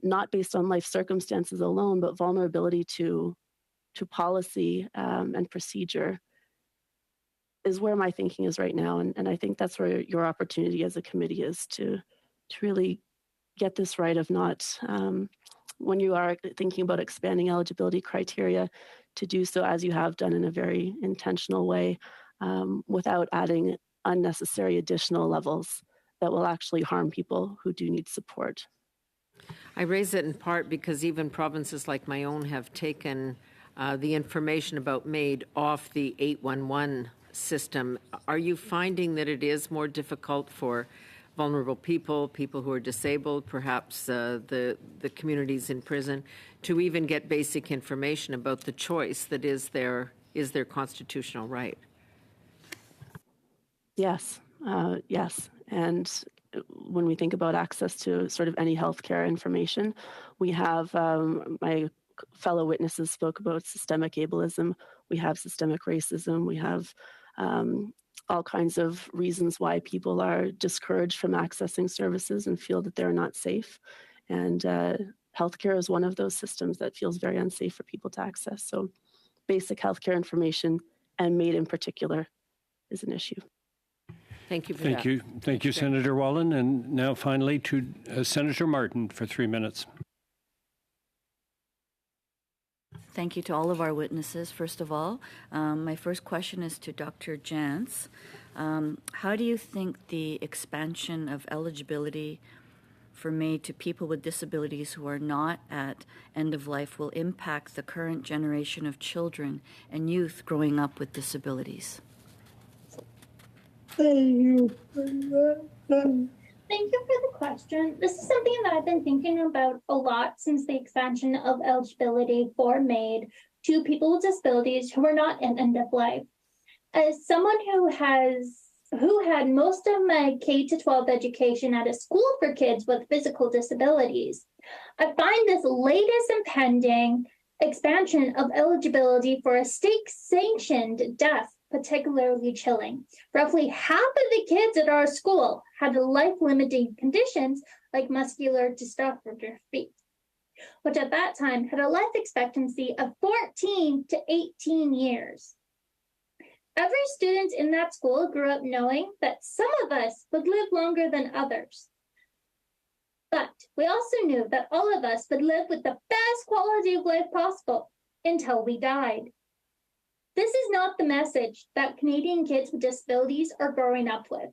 not based on life circumstances alone, but vulnerability to policy and procedure is where my thinking is right now. And I think that's where your opportunity as a committee is to really get this right of not, when you are thinking about expanding eligibility criteria, to do so as you have done in a very intentional way without adding unnecessary additional levels that will actually harm people who do need support. I raise it in part because even provinces like my own have taken the information about MAID off the 811 system. Are you finding that it is more difficult for vulnerable people, people who are disabled, perhaps the communities in prison, to even get basic information about the choice that is their constitutional right? Yes, yes. And when we think about access to sort of any healthcare information, we have my fellow witnesses spoke about systemic ableism. We have systemic racism. We have all kinds of reasons why people are discouraged from accessing services and feel that they're not safe. And healthcare is one of those systems that feels very unsafe for people to access. So basic healthcare information, and MAID in particular, is an issue. Thank you for that. Thank you, Senator Wallin. And now finally to Senator Martin for 3 minutes. Thank you to all of our witnesses, first of all. My first question is to Dr. Jantz. How do you think the expansion of eligibility for MAID to people with disabilities who are not at end of life will impact the current generation of children and youth growing up with disabilities? Thank you for that. Thank you for the question. This is something that I've been thinking about a lot since the expansion of eligibility for MAID to people with disabilities who are not at end of life. As someone who had most of my K-12 education at a school for kids with physical disabilities, I find this latest impending expansion of eligibility for a state-sanctioned death particularly chilling. Roughly half of the kids at our school had life-limiting conditions like muscular dystrophy, which at that time had a life expectancy of 14 to 18 years. Every student in that school grew up knowing that some of us would live longer than others. But we also knew that all of us would live with the best quality of life possible until we died. This is not the message that Canadian kids with disabilities are growing up with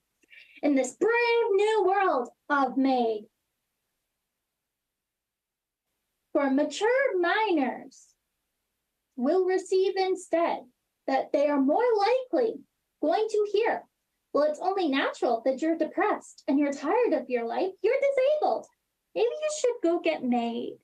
in this brave new world of MAID. For mature minors will receive instead that they are more likely going to hear, well, it's only natural that you're depressed and you're tired of your life, you're disabled. Maybe you should go get MAID.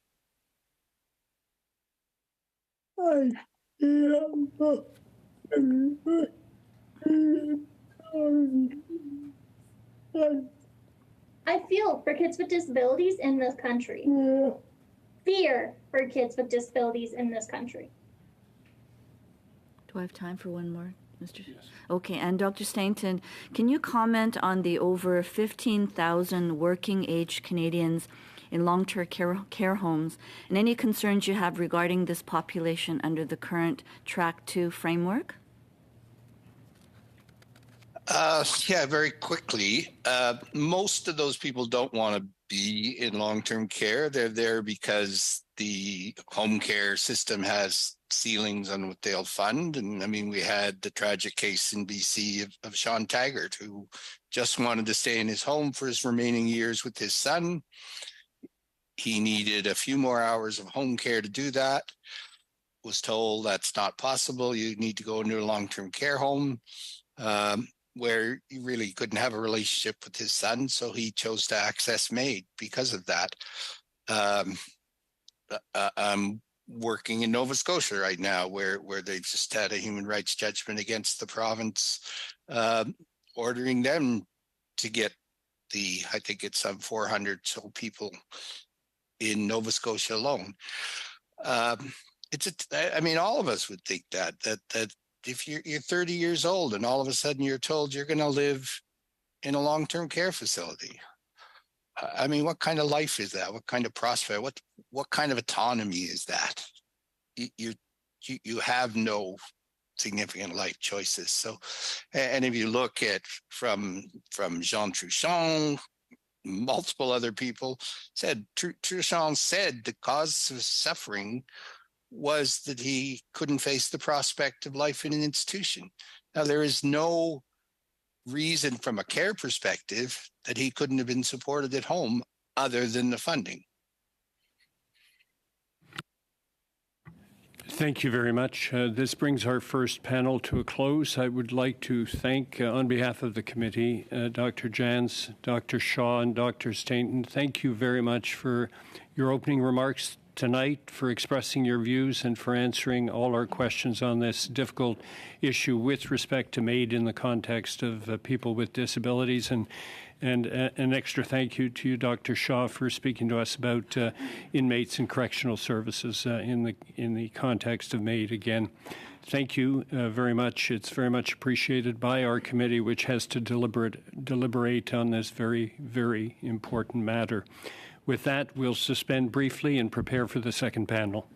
I feel for kids with disabilities in this country. Fear for kids with disabilities in this country. Do I have time for one more, Mr.? Yes. Okay, and Dr. Stanton, can you comment on the over 15,000 working-age Canadians in long-term care homes and any concerns you have regarding this population under the current Track 2 framework? Yeah, very quickly. Most of those people don't want to be in long-term care. They're there because the home care system has ceilings on what they'll fund. And I mean, we had the tragic case in BC of Sean Taggart, who just wanted to stay in his home for his remaining years with his son. He needed a few more hours of home care to do that. Was told that's not possible. You need to go into a long-term care home. Where he really couldn't have a relationship with his son, so he chose to access MAID because of that. I'm working in Nova Scotia right now, where they just had a human rights judgment against the province, ordering them to get I think it's 400 so people in Nova Scotia alone. I mean, all of us would think that if you're 30 years old and all of a sudden you're told you're going to live in a long-term care facility, I mean, what kind of life is that? What kind of prospect? What kind of autonomy is that? You have no significant life choices. So, and if you look at from Jean Truchon, multiple other people said, Truchon said the cause of suffering was that he couldn't face the prospect of life in an institution. Now, there is no reason from a care perspective that he couldn't have been supported at home other than the funding. Thank you very much. This brings our first panel to a close. I would like to thank, on behalf of the committee, Dr. Jans, Dr. Shaw, and Dr. Stainton. Thank you very much for your opening remarks tonight, for expressing your views and for answering all our questions on this difficult issue with respect to MAID in the context of people with disabilities. And an extra thank you to you, Dr. Shaw, for speaking to us about inmates and correctional services in the context of MAID again. Thank you very much. It's very much appreciated by our committee, which has to deliberate on this very, very important matter. With that, we'll suspend briefly and prepare for the second panel.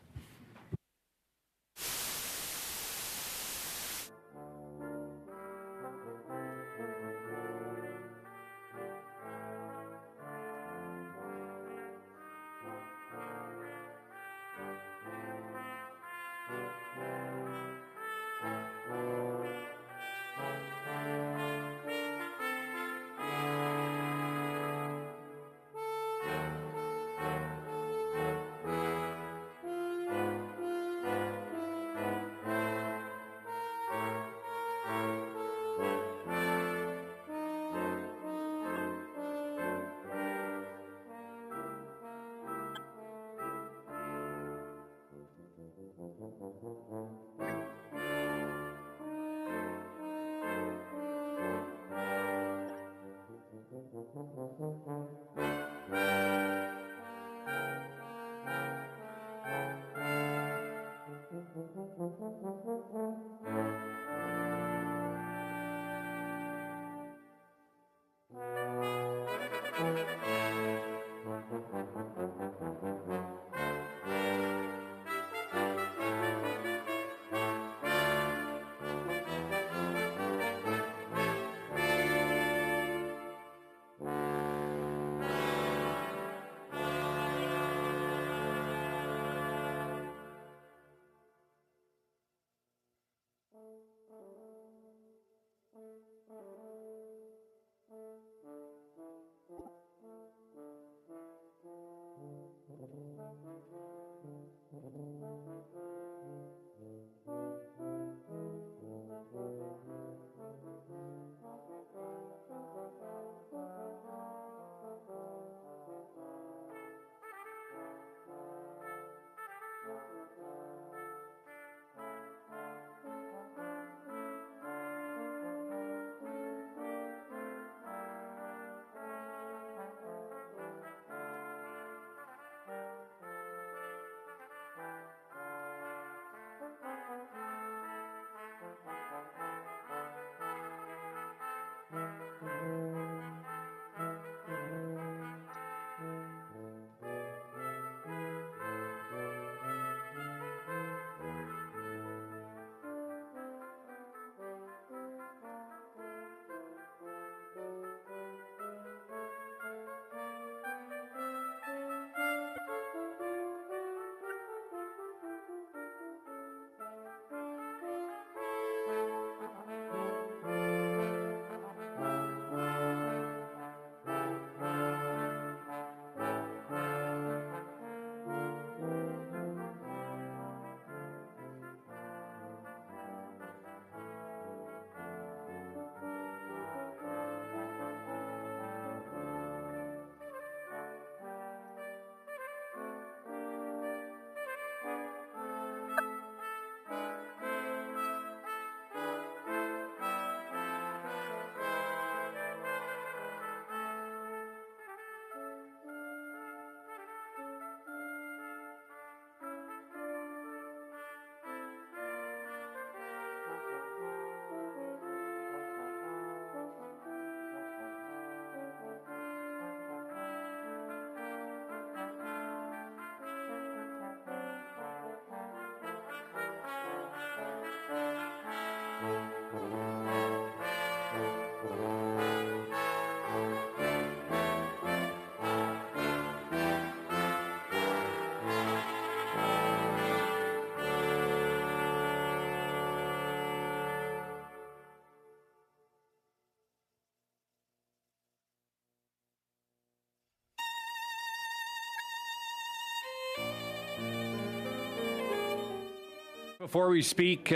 Before we speak,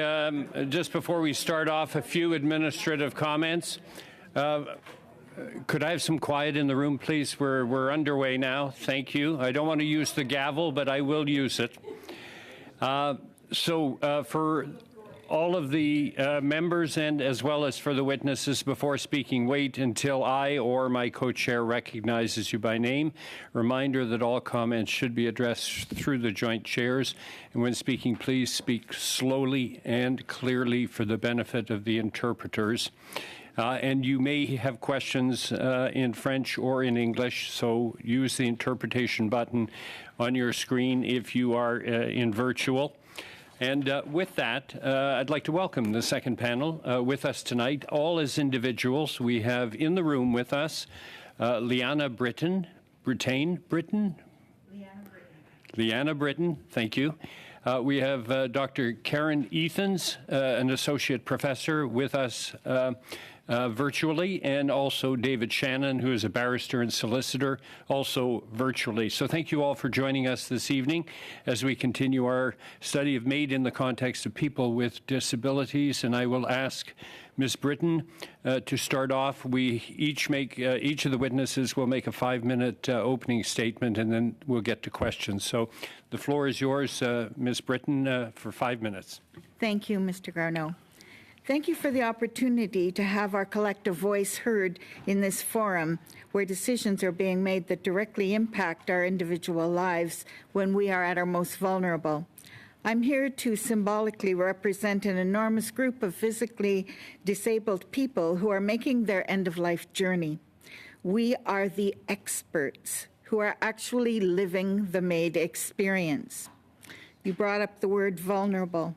just before we start off, a few administrative comments. Could I have some quiet in the room, please? We're underway now. Thank you. I don't want to use the gavel, but I will use it. For all of the members and as well as for the witnesses, before speaking, wait until I or my co-chair recognizes you by name. Reminder that all comments should be addressed through the joint chairs. And when speaking, please speak slowly and clearly for the benefit of the interpreters. And you may have questions in French or in English, so use the interpretation button on your screen if you are in virtual. And with that, I'd like to welcome the second panel with us tonight, all as individuals. We have in the room with us Leanna Britton, Leanna Britton, thank you. We have Dr. Karen Ethans, an associate professor with us virtually, and also David Shannon, who is a barrister and solicitor, also virtually. So thank you all for joining us this evening as we continue our study of MAID in the context of people with disabilities. And I will ask Ms. Britton to start off. We each of the witnesses will make a 5-minute opening statement, and then we'll get to questions. So the floor is yours, Ms. Britton, for 5 minutes. Thank you, Mr. Garneau. Thank you for the opportunity to have our collective voice heard in this forum where decisions are being made that directly impact our individual lives when we are at our most vulnerable. I'm here to symbolically represent an enormous group of physically disabled people who are making their end-of-life journey. We are the experts who are actually living the MAID experience. You brought up the word vulnerable.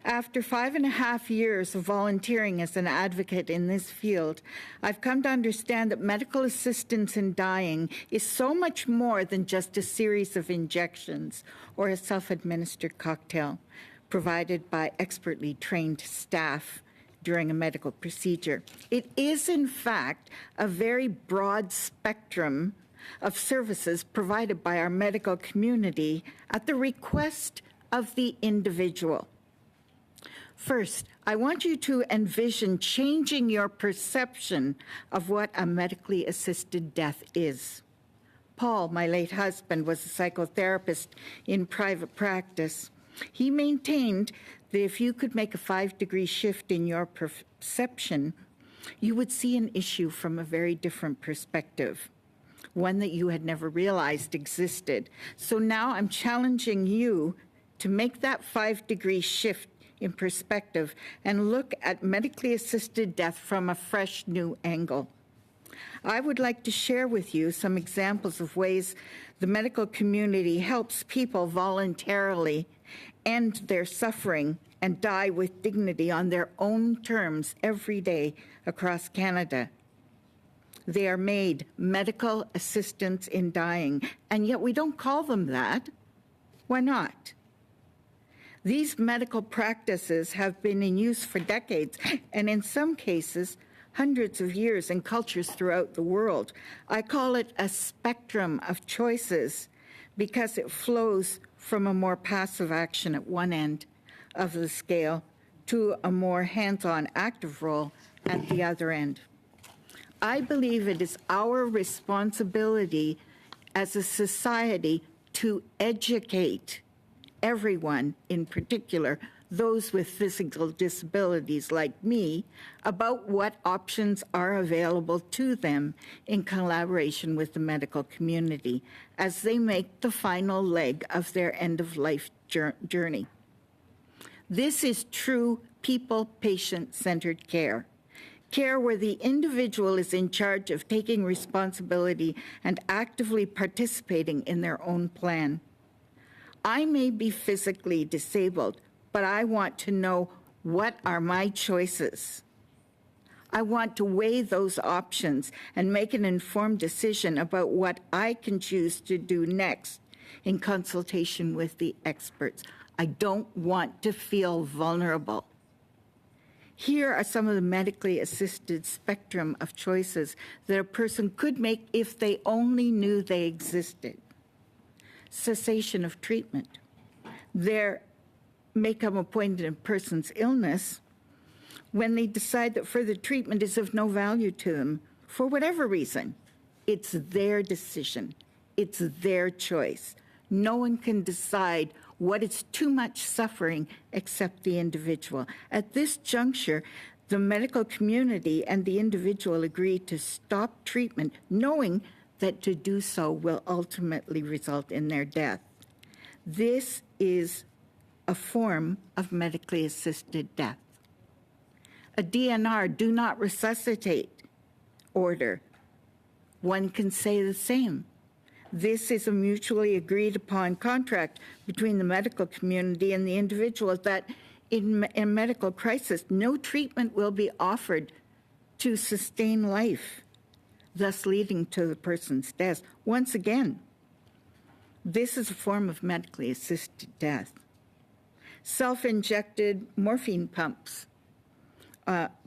After 5.5 years of volunteering as an advocate in this field, I've come to understand that medical assistance in dying is so much more than just a series of injections or a self-administered cocktail provided by expertly trained staff during a medical procedure. It is, in fact, a very broad spectrum of services provided by our medical community at the request of the individual. First, I want you to envision changing your perception of what a medically assisted death is. Paul, my late husband, was a psychotherapist in private practice. He maintained that if you could make a 5-degree shift in your perception, you would see an issue from a very different perspective, one that you had never realized existed. So now I'm challenging you to make that 5-degree shift in perspective and look at medically assisted death from a fresh new angle. I would like to share with you some examples of ways the medical community helps people voluntarily end their suffering and die with dignity on their own terms every day across Canada. They are made medical assistants in dying, and yet we don't call them that. Why not? These medical practices have been in use for decades, and in some cases, hundreds of years in cultures throughout the world. I call it a spectrum of choices because it flows from a more passive action at one end of the scale to a more hands-on active role at the other end. I believe it is our responsibility as a society to educate everyone, in particular those with physical disabilities like me, about what options are available to them in collaboration with the medical community as they make the final leg of their end-of-life journey. This is true people, patient-centered care. Care where the individual is in charge of taking responsibility and actively participating in their own plan. I may be physically disabled, but I want to know what are my choices. I want to weigh those options and make an informed decision about what I can choose to do next in consultation with the experts. I don't want to feel vulnerable. Here are some of the medically assisted spectrum of choices that a person could make if they only knew they existed. Cessation of treatment. There may come a point in a person's illness when they decide that further treatment is of no value to them for whatever reason. It's their decision. It's their choice. No one can decide what is too much suffering except the individual. At this juncture, the medical community and the individual agree to stop treatment, knowing that to do so will ultimately result in their death. This is a form of medically assisted death. A DNR, do not resuscitate order. One can say the same. This is a mutually agreed upon contract between the medical community and the individual that in medical crisis, no treatment will be offered to sustain life, thus leading to the person's death. Once again, this is a form of medically assisted death. Self-injected morphine pumps.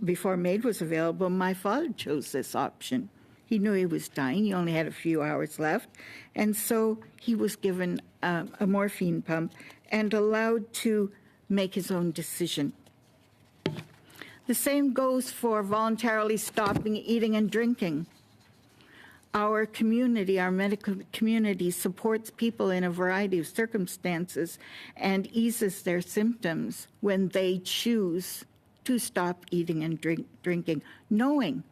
Before MAID was available, my father chose this option. He knew he was dying. He only had a few hours left. And so he was given a morphine pump and allowed to make his own decision. The same goes for voluntarily stopping eating and drinking. Our community, our medical community, supports people in a variety of circumstances and eases their symptoms when they choose to stop eating and drinking, knowing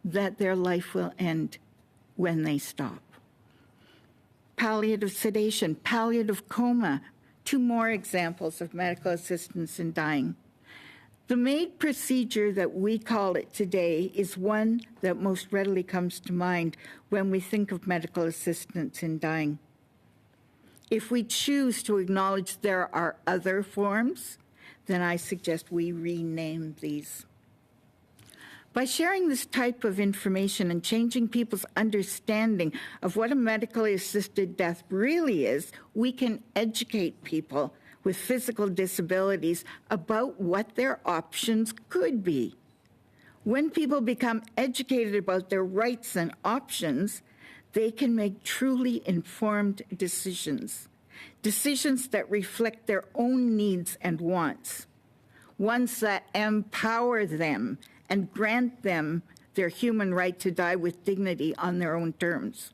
that their life will end when they stop. Palliative sedation, palliative coma, two more examples of medical assistance in dying. The MAID procedure that we call it today is one that most readily comes to mind when we think of medical assistance in dying. If we choose to acknowledge there are other forms, then I suggest we rename these. By sharing this type of information and changing people's understanding of what a medically assisted death really is, we can educate people with physical disabilities about what their options could be. When people become educated about their rights and options, they can make truly informed decisions, decisions that reflect their own needs and wants, ones that empower them and grant them their human right to die with dignity on their own terms.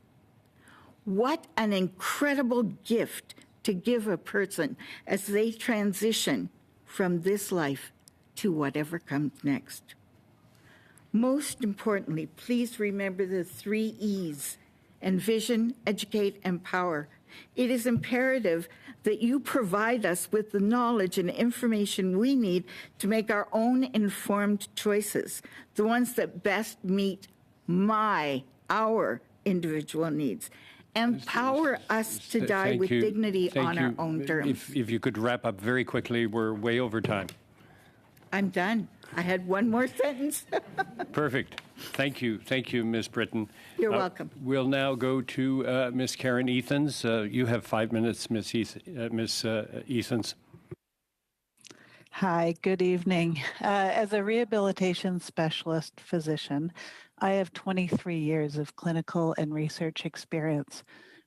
What an incredible gift to give a person as they transition from this life to whatever comes next. Most importantly, please remember the 3 E's: envision, educate, empower. It is imperative that you provide us with the knowledge and information we need to make our own informed choices, the ones that best meet our individual needs. Empower us to die Thank with you. dignity Thank on you. our own terms. If you could wrap up very quickly, we're way over time. I'm done. I had one more sentence. Perfect. Thank you. Thank you, Ms. Britton. You're welcome. We'll now go to Ms. Karen Ethans. You have 5 minutes, Ms. Ethans. Hi, good evening. As a rehabilitation specialist physician, I have 23 years of clinical and research experience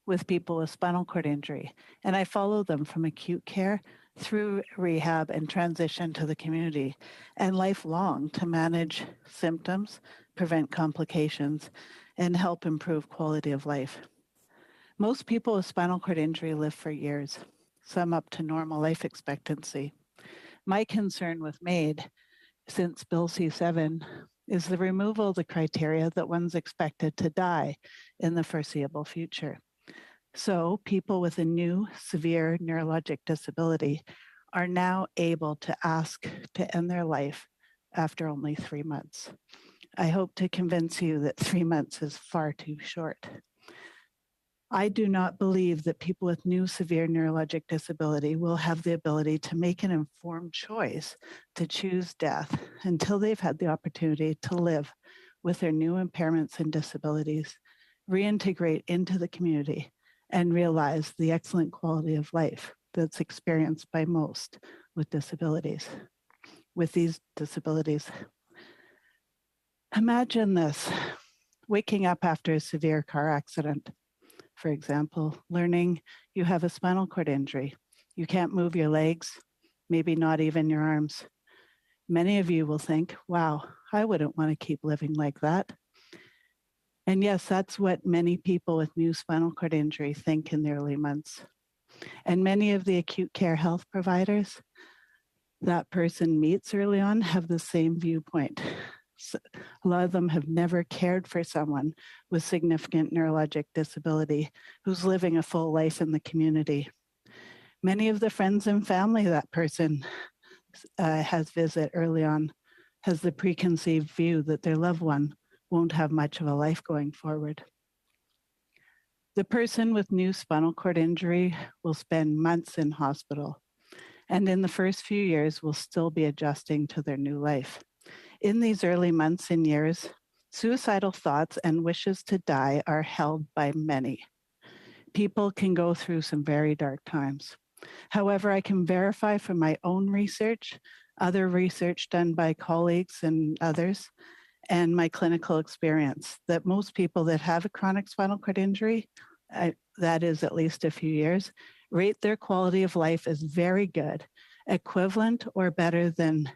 with people with spinal cord injury, and I follow them from acute care through rehab and transition to the community and lifelong to manage symptoms, prevent complications, and help improve quality of life. Most people with spinal cord injury live for years, some up to normal life expectancy. My concern with MAID since Bill C-7 is the removal of the criteria that one's expected to die in the foreseeable future. So people with a new severe neurologic disability are now able to ask to end their life after only 3 months. I hope to convince you that 3 months is far too short. I do not believe that people with new severe neurologic disability will have the ability to make an informed choice to choose death until they've had the opportunity to live with their new impairments and disabilities, reintegrate into the community, and realize the excellent quality of life that's experienced by most with disabilities. With these disabilities, imagine this: waking up after a severe car accident, for example, learning you have a spinal cord injury. You can't move your legs, maybe not even your arms. Many of you will think, wow, I wouldn't want to keep living like that. And yes, that's what many people with new spinal cord injury think in the early months. And many of the acute care health providers that person meets early on have the same viewpoint. So a lot of them have never cared for someone with significant neurologic disability who's living a full life in the community. Many of the friends and family that person has visit early on has the preconceived view that their loved one won't have much of a life going forward. The person with new spinal cord injury will spend months in hospital, and in the first few years will still be adjusting to their new life. In these early months and years, suicidal thoughts and wishes to die are held by many. People can go through some very dark times. However, I can verify from my own research, other research done by colleagues and others, and my clinical experience, that most people that have a chronic spinal cord injury, that is at least a few years, rate their quality of life as very good, equivalent or better than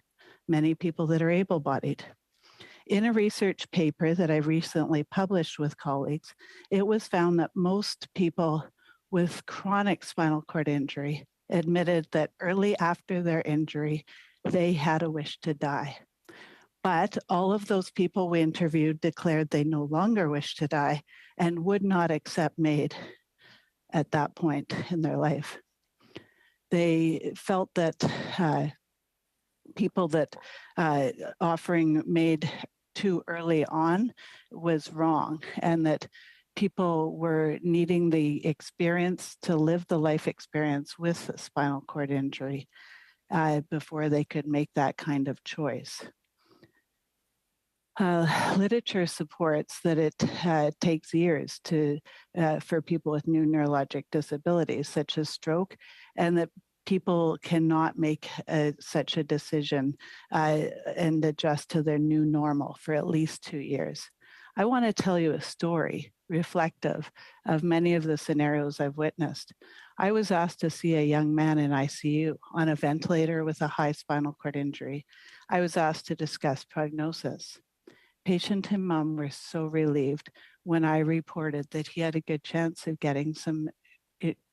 many people that are able-bodied. In a research paper that I recently published with colleagues, it was found that most people with chronic spinal cord injury admitted that early after their injury, they had a wish to die. But all of those people we interviewed declared they no longer wish to die and would not accept MAID at that point in their life. They felt that people that offering MAID too early on was wrong, and that people were needing the experience to live the life experience with spinal cord injury before they could make that kind of choice. Literature supports that it takes years for people with new neurologic disabilities, such as stroke, and that people cannot make such a decision and adjust to their new normal for at least 2 years. I want to tell you a story reflective of many of the scenarios I've witnessed. I was asked to see a young man in ICU on a ventilator with a high spinal cord injury. I was asked to discuss prognosis. Patient and mom were so relieved when I reported that he had a good chance of getting some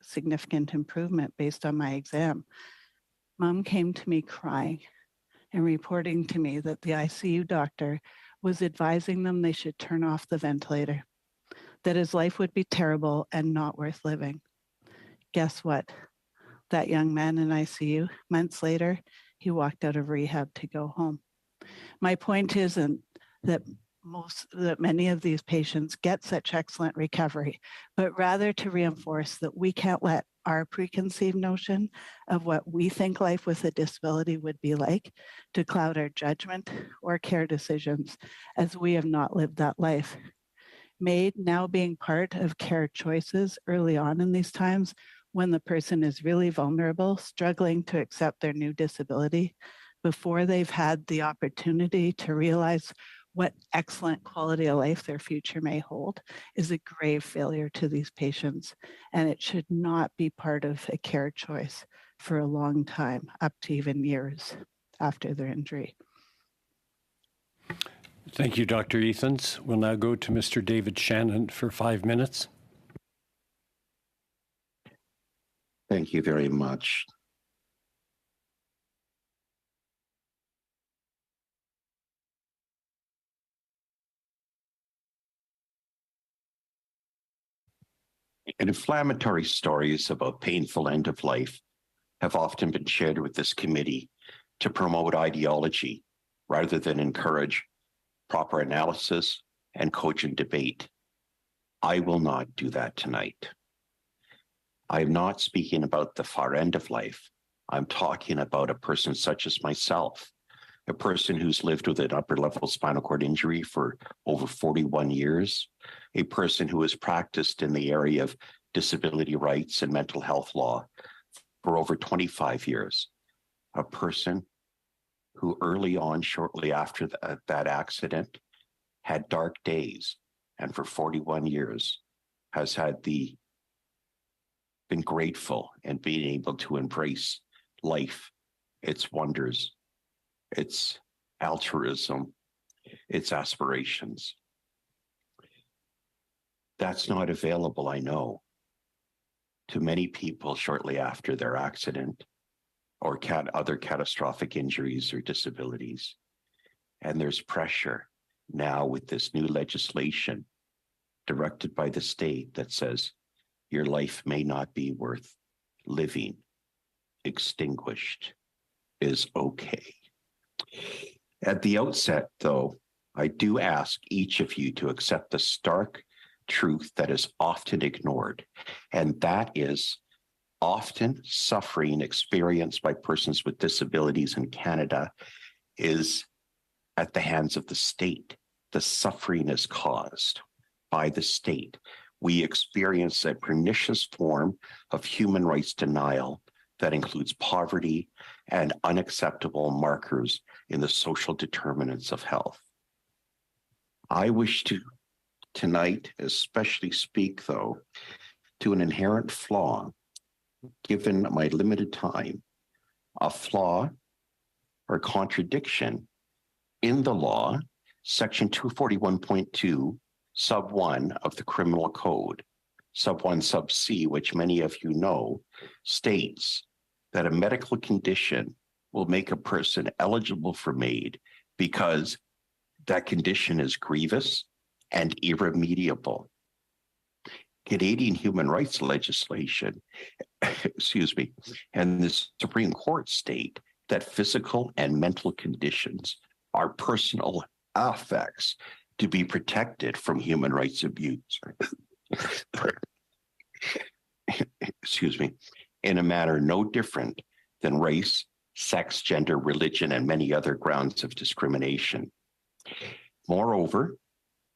significant improvement based on my exam. Mom came to me crying and reporting to me that the ICU doctor was advising them they should turn off the ventilator, that his life would be terrible and not worth living. Guess what? That young man in ICU, months later, he walked out of rehab to go home. My point isn't that many of these patients get such excellent recovery, but rather to reinforce that we can't let our preconceived notion of what we think life with a disability would be like to cloud our judgment or care decisions, as we have not lived that life. MAID now being part of care choices early on in these times when the person is really vulnerable, struggling to accept their new disability before they've had the opportunity to realize what excellent quality of life their future may hold, is a grave failure to these patients. And it should not be part of a care choice for a long time, up to even years after their injury. Thank you, Dr. Ethans. We'll now go to Mr. David Shannon for 5 minutes. Thank you very much. Inflammatory stories about painful end of life have often been shared with this committee to promote ideology rather than encourage proper analysis and cogent debate. I will not do that tonight. I'm not speaking about the far end of life. I'm talking about a person such as myself, a person who's lived with an upper level spinal cord injury for over 41 years, a person who has practiced in the area of disability rights and mental health law for over 25 years, a person who early on, shortly after that accident, had dark days, and for 41 years has been grateful and being able to embrace life, its wonders, its altruism, its aspirations. That's not available, I know, to many people shortly after their accident or other catastrophic injuries or disabilities. And there's pressure now with this new legislation directed by the state that says your life may not be worth living. Extinguished is okay. At the outset, though, I do ask each of you to accept the stark truth that is often ignored, and that is often suffering experienced by persons with disabilities in Canada is at the hands of the state. The suffering is caused by the state. We experience a pernicious form of human rights denial that includes poverty and unacceptable markers in the social determinants of health. I wish to tonight especially speak, though, to an inherent flaw, given my limited time, a flaw or contradiction in the law, Section 241.2, Sub 1 of the Criminal Code, Sub 1, Sub C, which many of you know, states that a medical condition will make a person eligible for MAID because that condition is grievous and irremediable. Canadian human rights legislation, and the Supreme Court state that physical and mental conditions are personal affects to be protected from human rights abuse. In a manner no different than race, sex, gender, religion, and many other grounds of discrimination. Moreover,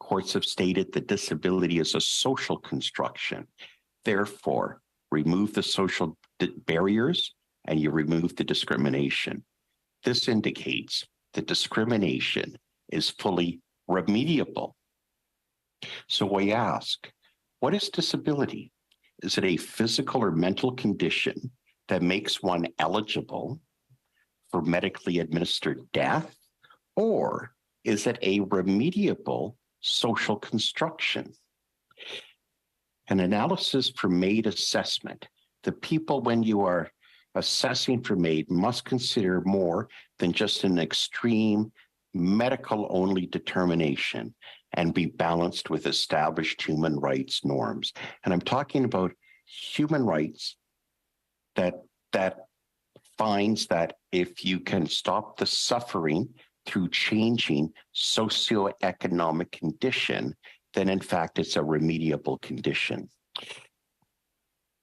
courts have stated that disability is a social construction. Therefore, remove the social barriers and you remove the discrimination. This indicates that discrimination is fully remediable. So we ask, what is disability? Is it a physical or mental condition that makes one eligible for medically administered death? Or is it a remediable social construction? An analysis for MAID assessment. The people, when you are assessing for MAID, must consider more than just an extreme medical-only determination and be balanced with established human rights norms. And I'm talking about human rights that finds that if you can stop the suffering through changing socioeconomic condition, then in fact it's a remediable condition.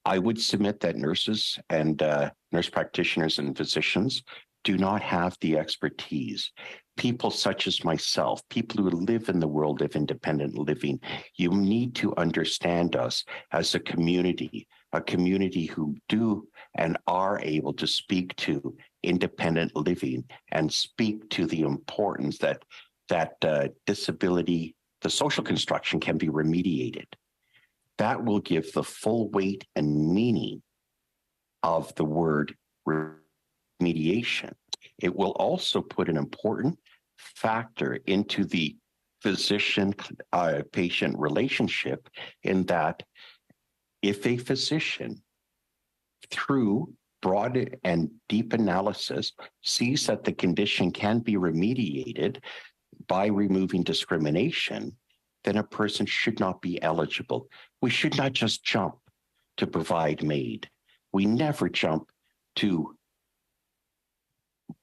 I would submit that nurses and nurse practitioners and physicians do not have the expertise. People such as myself, people who live in the world of independent living, you need to understand us as a community who do and are able to speak to independent living and speak to the importance that disability, the social construction, can be remediated. That will give the full weight and meaning of the word remediation. It will also put an important factor into the physician-patient relationship, in that if a physician, through broad and deep analysis, sees that the condition can be remediated by removing discrimination, then a person should not be eligible. We should not just jump to provide MAID. We never jump to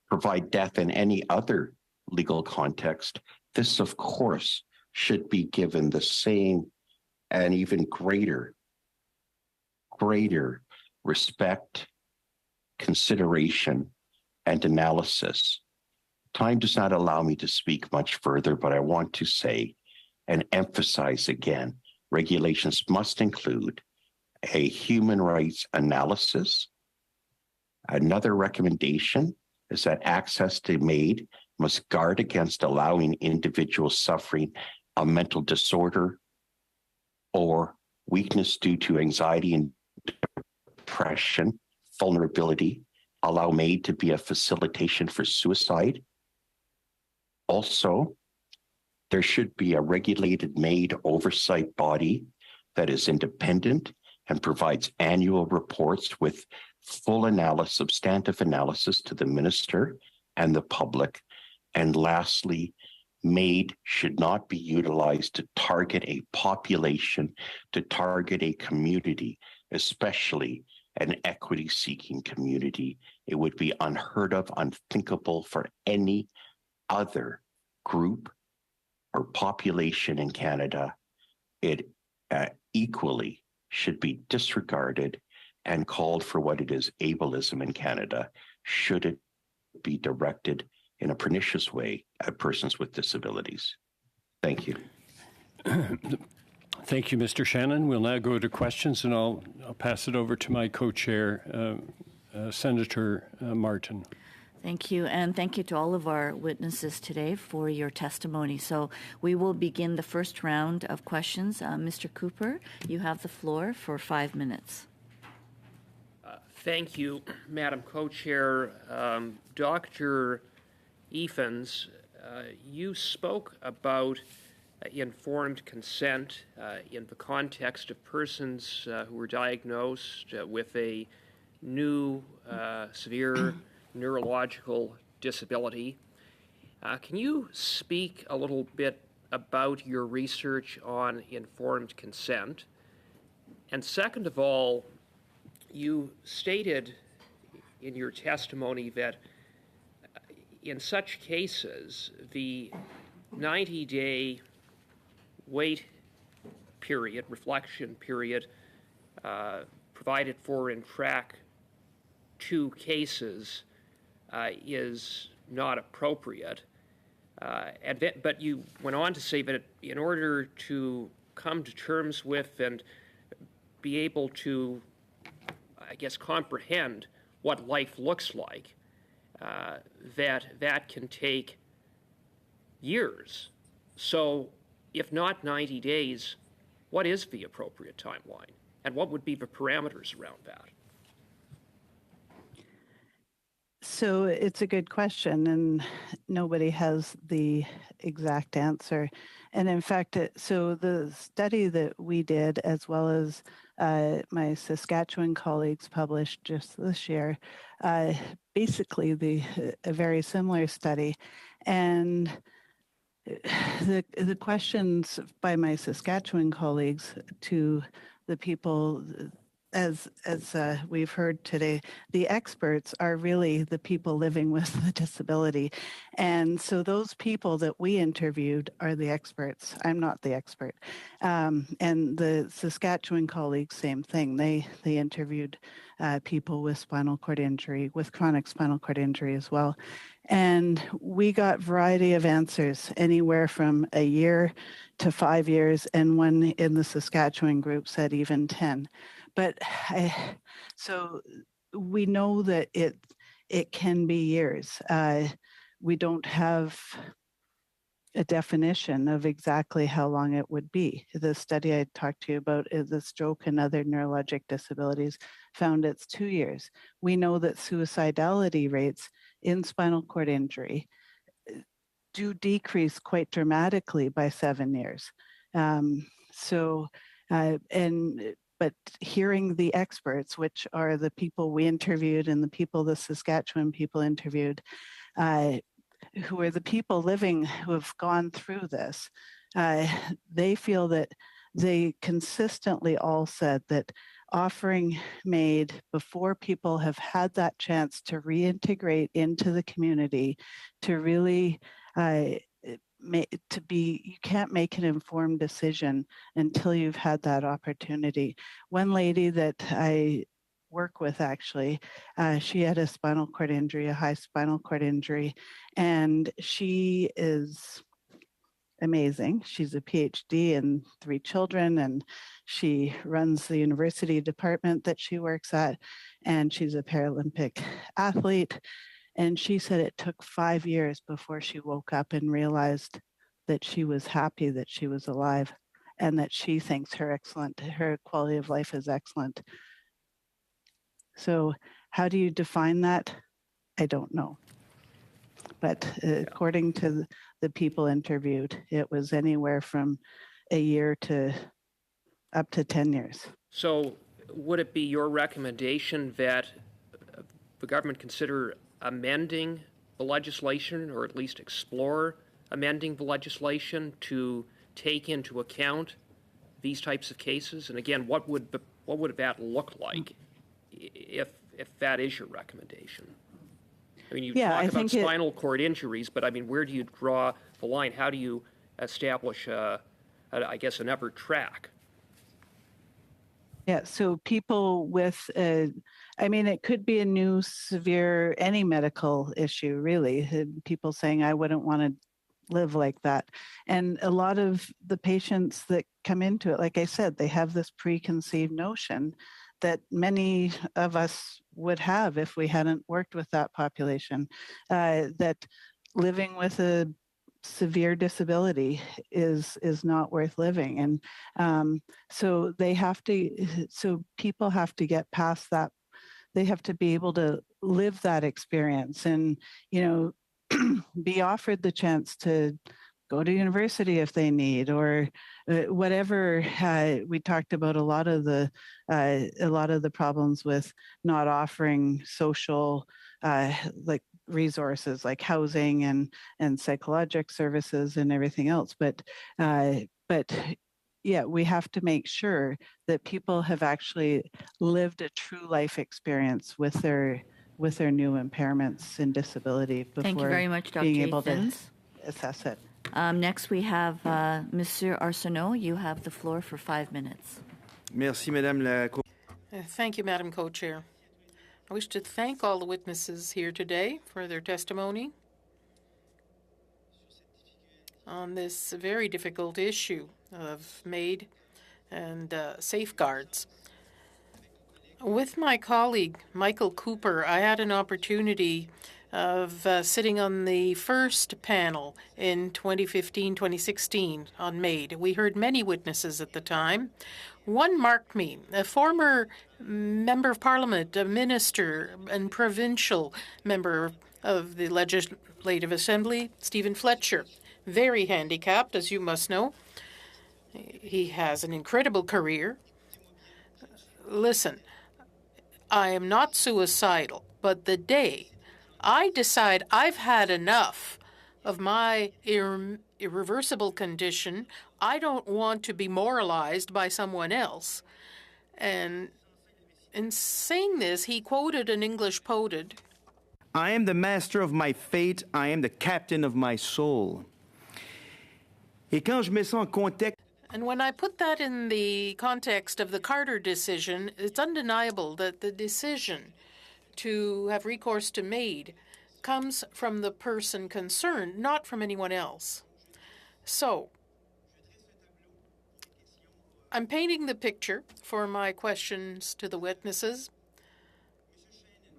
provide death in any other legal context. This, of course, should be given the same and even greater respect, consideration, and analysis. Time does not allow me to speak much further, but I want to say and emphasize again, regulations must include a human rights analysis. Another recommendation is that access to MAID must guard against allowing individuals suffering a mental disorder or weakness due to anxiety and depression, vulnerability, allow MAID to be a facilitation for suicide. Also, there should be a regulated MAID oversight body that is independent and provides annual reports with full analysis, substantive analysis to the minister and the public. And lastly, MAID should not be utilized to target a population, to target a community, especially an equity-seeking community. It would be unheard of, unthinkable for any other group or population in Canada. It equally should be disregarded and called for what it is, ableism in Canada, should it be directed in a pernicious way at persons with disabilities. Thank you. Thank you, Mr. Shannon. We'll now go to questions, and I'll pass it over to my co-chair, Senator Martin. Thank you, and thank you to all of our witnesses today for your testimony. So we will begin the first round of questions. Mr. Cooper, you have the floor for 5 minutes. Thank you, Madam Co-Chair. Dr. Ephens, you spoke about informed consent in the context of persons who were diagnosed with a new severe neurological disability. Can you speak a little bit about your research on informed consent? And second of all, you stated in your testimony that in such cases, the 90-day wait period, reflection period, provided for in Track 2 cases is not appropriate. But you went on to say that in order to come to terms with and be able to, I guess, comprehend what life looks like, that can take years. So if not 90 days, what is the appropriate timeline? And what would be the parameters around that? So it's a good question, and nobody has the exact answer. And in fact, so the study that we did, as well as my Saskatchewan colleagues published just this year, basically a very similar study. And the questions by my Saskatchewan colleagues to the people, as we've heard today, the experts are really the people living with the disability. And so those people that we interviewed are the experts. I'm not the expert. And the Saskatchewan colleagues, same thing. They interviewed people with spinal cord injury, with chronic spinal cord injury as well. And we got variety of answers, anywhere from a year to 5 years, and one in the Saskatchewan group said even 10. But so we know that it can be years. We don't have a definition of exactly how long it would be. The study I talked to you about is the stroke and other neurologic disabilities found it's 2 years. We know that suicidality rates in spinal cord injury do decrease quite dramatically by 7 years. But hearing the experts, which are the people we interviewed and the people the Saskatchewan people interviewed, who are the people living who have gone through this, they feel that they consistently all said that offering made before people have had that chance to reintegrate into the community, to really you can't make an informed decision until you've had that opportunity. One lady that I work with, actually, she had a spinal cord injury, a high spinal cord injury, and she is amazing. She's a PhD and 3 children, and she runs the university department that she works at, and she's a Paralympic athlete. And she said it took 5 years before she woke up and realized that she was happy that she was alive, and that she thinks her quality of life is excellent. So how do you define that? I don't know. But according to the people interviewed, it was anywhere from a year to up to 10 years. So would it be your recommendation that the government consider amending the legislation, or at least explore amending the legislation to take into account these types of cases? And again, what would that look like if that is your recommendation? I mean, you talk about spinal cord injuries, but I mean, where do you draw the line? How do you establish, I guess, an upper track? Yeah, so people with, I mean, it could be a new severe, any medical issue, really. People saying, I wouldn't want to live like that. And a lot of the patients that come into it, like I said, they have this preconceived notion that many of us would have if we hadn't worked with that population, that living with a severe disability is not worth living. And so people have to get past that. They have to be able to live that experience and, be offered the chance to go to university if they need, or whatever. We talked about a lot of the problems with not offering social like resources like housing and psychological services and everything else. But yeah, we have to make sure that people have actually lived a true life experience with their new impairments and disability before Thank you very much, Dr. being able Athens. to assess it. Next, we have Monsieur Arsenault. You have the floor for 5 minutes. Merci, Madame la. Thank you, Madam Co-Chair. I wish to thank all the witnesses here today for their testimony on this very difficult issue of MAID and safeguards. With my colleague, Michael Cooper, I had an opportunity of sitting on the first panel in 2015-2016 on MAID. We heard many witnesses at the time. One marked me, a former member of parliament, a minister and provincial member of the Legislative Assembly, Stephen Fletcher, very handicapped, as you must know. He has an incredible career. Listen, I am not suicidal, but the day I decide I've had enough of my irreversible condition, I don't want to be moralized by someone else. And in saying this, he quoted an English poet. I am the master of my fate, I am the captain of my soul. Et quand je mets ça en contexte, And when I put that in the context of the Carter decision, it's undeniable that the decision to have recourse to MAID comes from the person concerned, not from anyone else. So, I'm painting the picture for my questions to the witnesses.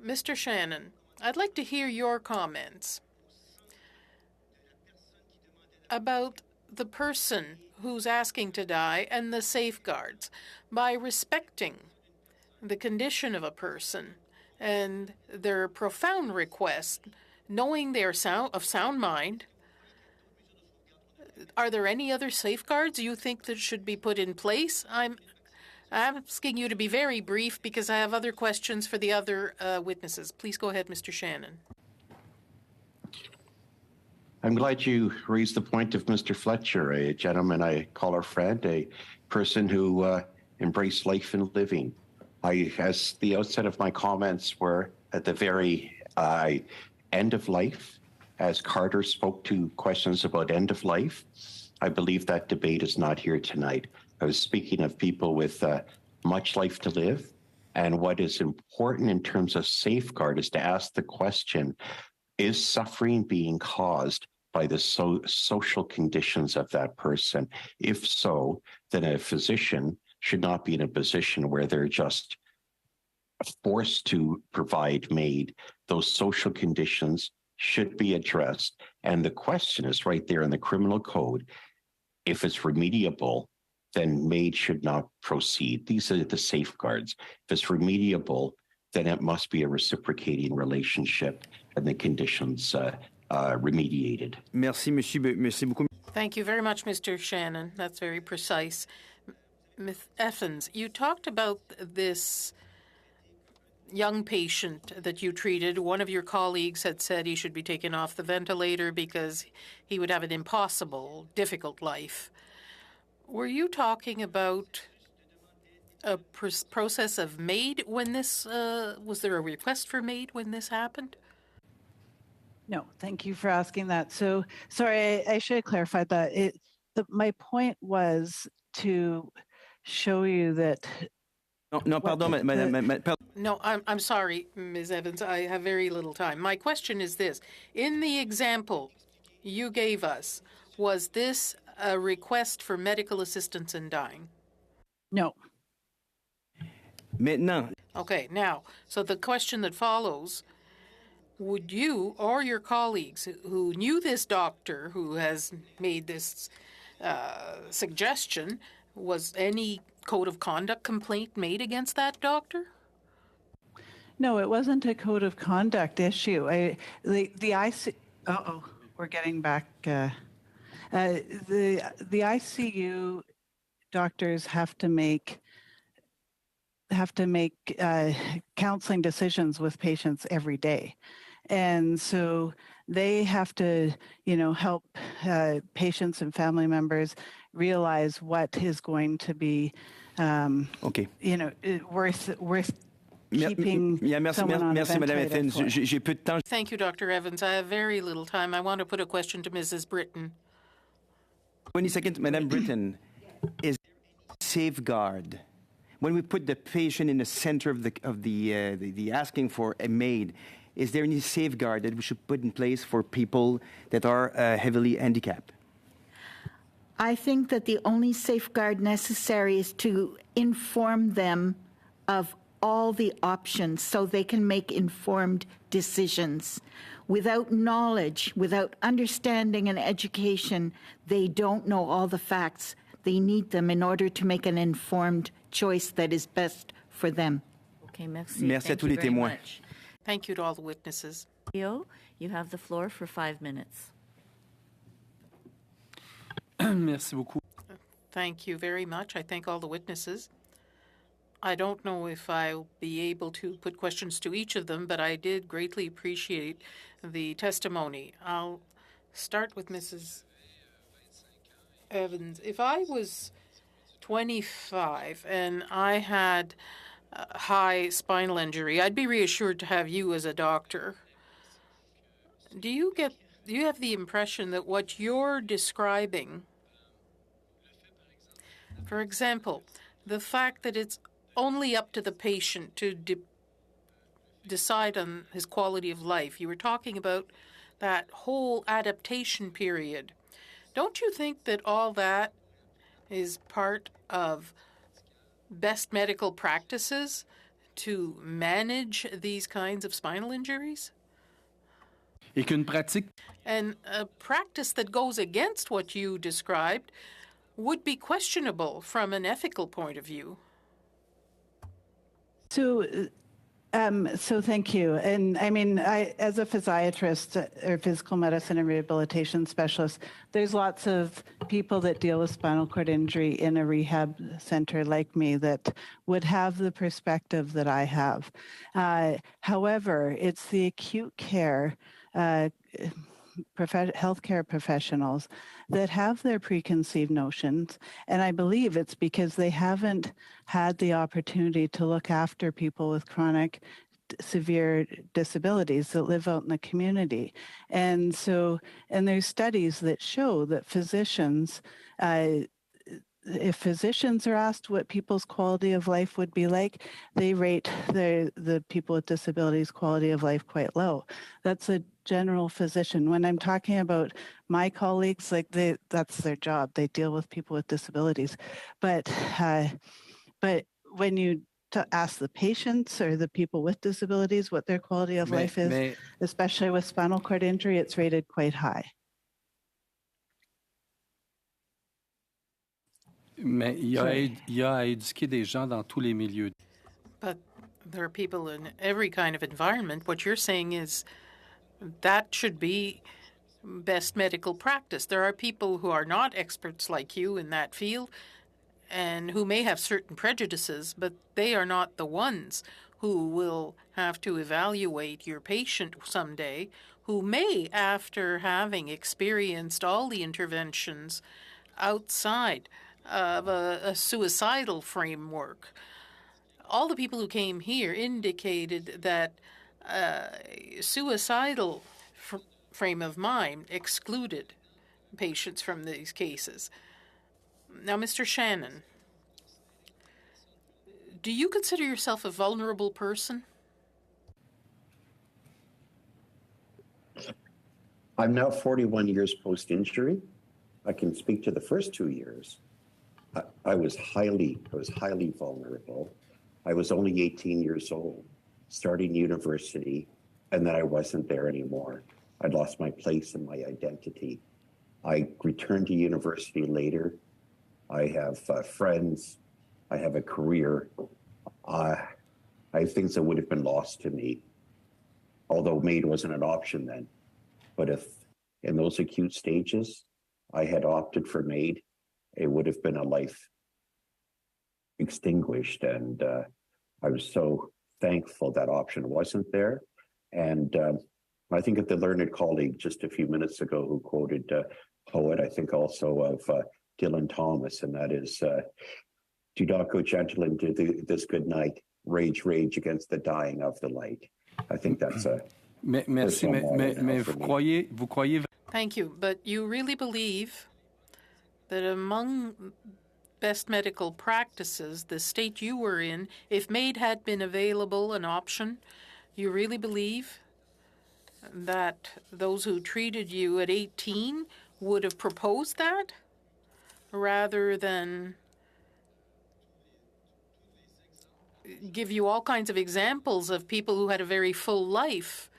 Mr. Shannon, I'd like to hear your comments about the person who's asking to die and the safeguards. By respecting the condition of a person and their profound request, knowing they are of sound mind, are there any other safeguards you think that should be put in place? I'm asking you to be very brief because I have other questions for the other witnesses. Please go ahead, Mr. Shannon. I'm glad you raised the point of Mr. Fletcher, a gentleman I call a friend, a person who embraced life and living. As the outset of my comments were at the very end of life, as Carter spoke to questions about end of life, I believe that debate is not here tonight. I was speaking of people with much life to live, and what is important in terms of safeguard is to ask the question, is suffering being caused by the social conditions of that person? If so, then a physician should not be in a position where they're just forced to provide MAID. Those social conditions should be addressed. And the question is right there in the criminal code. If it's remediable, then MAID should not proceed. These are the safeguards. If it's remediable, then it must be a reciprocating relationship and the conditions remediated. Merci, merci beaucoup. Thank you very much, Mr. Shannon. That's very precise. Ms. Effens, you talked about this young patient that you treated. One of your colleagues had said he should be taken off the ventilator because he would have an impossible, difficult life. Were you talking about a process of MAID when this, was there a request for MAID when this happened? No, thank you for asking that. So, sorry, I should have clarified that. My point was to show you that. No, pardon, madame. No, I'm sorry, Ms. Evans. I have very little time. My question is this. In the example you gave us, was this a request for medical assistance in dying? No. Maintenant. Okay, now, so the question that follows, would you or your colleagues who knew this doctor who has made this suggestion, was any code of conduct complaint made against that doctor? No, it wasn't a code of conduct issue. The ICU. We're getting back. The ICU doctors have to make counseling decisions with patients every day, and so they have to, help patients and family members realize what is going to be, worth keeping someone on a ventilator. Thank you, Dr. Evans. I have very little time. I want to put a question to Mrs. Britton. 20 seconds, Madame Britton. Is safeguard when we put the patient in the center of the asking for a MAID? Is there any safeguard that we should put in place for people that are heavily handicapped? I think that the only safeguard necessary is to inform them of all the options so they can make informed decisions. Without knowledge, without understanding and education, they don't know all the facts. They need them in order to make an informed choice that is best for them. Okay, merci. Merci à Thank tous you les very témoins. much. Thank you to all the witnesses. Leo, you have the floor for 5 minutes. Merci beaucoup. Thank you very much. I thank all the witnesses. I don't know if I'll be able to put questions to each of them, but I did greatly appreciate the testimony. I'll start with Mrs. Evans. If I was 25 and I had a high spinal injury, I'd be reassured to have you as a doctor. Do you have the impression that what you're describing, for example, the fact that it's only up to the patient to decide on his quality of life, you were talking about that whole adaptation period. Don't you think that all that is part of best medical practices to manage these kinds of spinal injuries? Et qu'une pratique And a practice that goes against what you described would be questionable from an ethical point of view. So thank you. And I mean, as a physiatrist or physical medicine and rehabilitation specialist, there's lots of people that deal with spinal cord injury in a rehab center like me that would have the perspective that I have. However, it's the acute care healthcare professionals that have their preconceived notions, and I believe it's because they haven't had the opportunity to look after people with chronic severe disabilities that live out in the community. And so, and there's studies that show that physicians, if physicians are asked what people's quality of life would be like, they rate the people with disabilities quality of life quite low. That's a general physician. When I'm talking about my colleagues, like that's their job. They deal with people with disabilities. But when you ask the patients or the people with disabilities what their quality of life is, especially with spinal cord injury, it's rated quite high. Mais il y a à éduquer des gens dans tous les milieux. But there are people in every kind of environment. What you're saying is that should be best medical practice. There are people who are not experts like you in that field and who may have certain prejudices, but they are not the ones who will have to evaluate your patient someday, who may, after having experienced all the interventions outside of a suicidal framework. All the people who came here indicated that suicidal frame of mind excluded patients from these cases. Now, Mr. Shannon, do you consider yourself a vulnerable person? I'm now 41 years post-injury. I can speak to the first 2 years. I was highly vulnerable. I was only 18 years old, starting university, and then I wasn't there anymore. I'd lost my place and my identity. I returned to university later. I have friends. I have a career. I have things that would have been lost to me, although MAID wasn't an option then. But if in those acute stages I had opted for MAID, it would have been a life extinguished. And I was so thankful that option wasn't there. And I think of the learned colleague just a few minutes ago who quoted a poet, I think also of Dylan Thomas, and that is, do not go gentle into this good night, rage, rage against the dying of the light. I think that's a... Merci, mais vous croyez... Thank you, but you really believe that among best medical practices, the state you were in, if MAID had been available, an option, you really believe that those who treated you at 18 would have proposed that rather than give you all kinds of examples of people who had a very full life.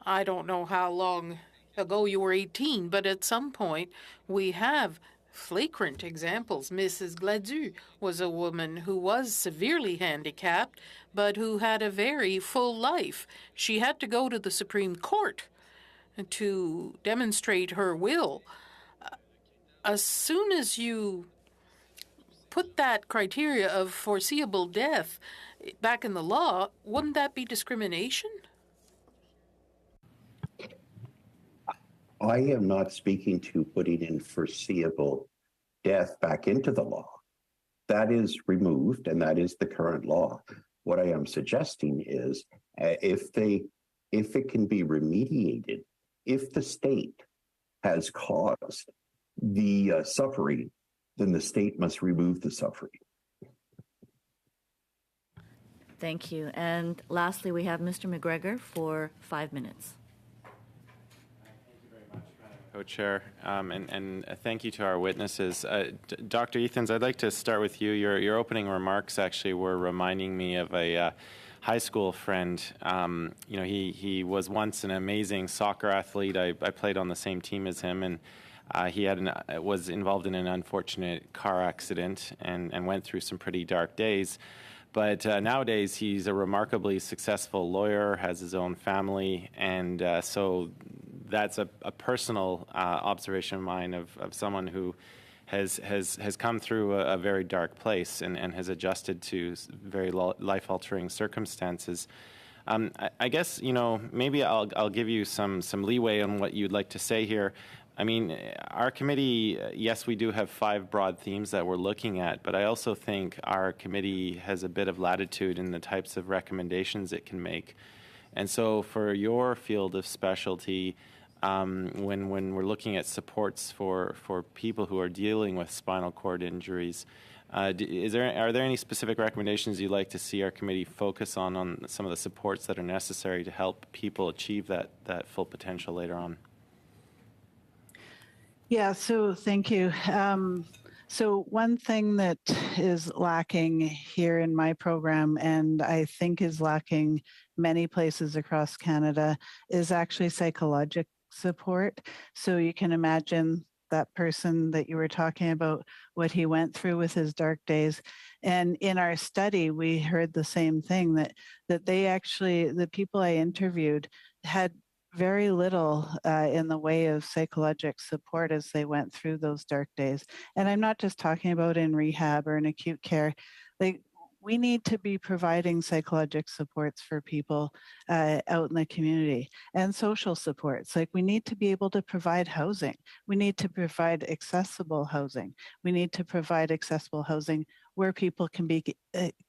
I don't know how long ago you were 18, but at some point we have flagrant examples. Mrs. Gladu was a woman who was severely handicapped, but who had a very full life. She had to go to the Supreme Court to demonstrate her will. As soon as you put that criteria of foreseeable death back in the law, wouldn't that be discrimination? I am not speaking to putting in foreseeable death back into the law. That is removed, and that is the current law. What I am suggesting is if it can be remediated, if the state has caused the suffering, then the state must remove the suffering. Thank you. And lastly, we have Mr. McGregor for 5 minutes. Co-Chair, and thank you to our witnesses. Dr. Ethans, I'd like to start with you. Your opening remarks actually were reminding me of a high school friend. He was once an amazing soccer athlete. I played on the same team as him, and he was involved in an unfortunate car accident and went through some pretty dark days. But nowadays, he's a remarkably successful lawyer, has his own family, and so that's a personal observation of mine of someone who has come through a very dark place and has adjusted to very life-altering circumstances. I guess, maybe I'll give you some leeway on what you'd like to say here. I mean, our committee, yes, we do have 5 broad themes that we're looking at, but I also think our committee has a bit of latitude in the types of recommendations it can make. And so for your field of specialty, when we're looking at supports for people who are dealing with spinal cord injuries, are there any specific recommendations you'd like to see our committee focus on some of the supports that are necessary to help people achieve that full potential later on? Yeah, so thank you. So one thing that is lacking here in my program, and I think is lacking many places across Canada, is actually psychological support. So you can imagine that person that you were talking about, what he went through with his dark days. And in our study, we heard the same thing, that they actually, the people I interviewed had very little in the way of psychological support as they went through those dark days. And I'm not just talking about in rehab or in acute care. We need to be providing psychological supports for people out in the community, and social supports. Like, we need to be able to provide housing. We need to provide accessible housing. We need to provide accessible housing where people can be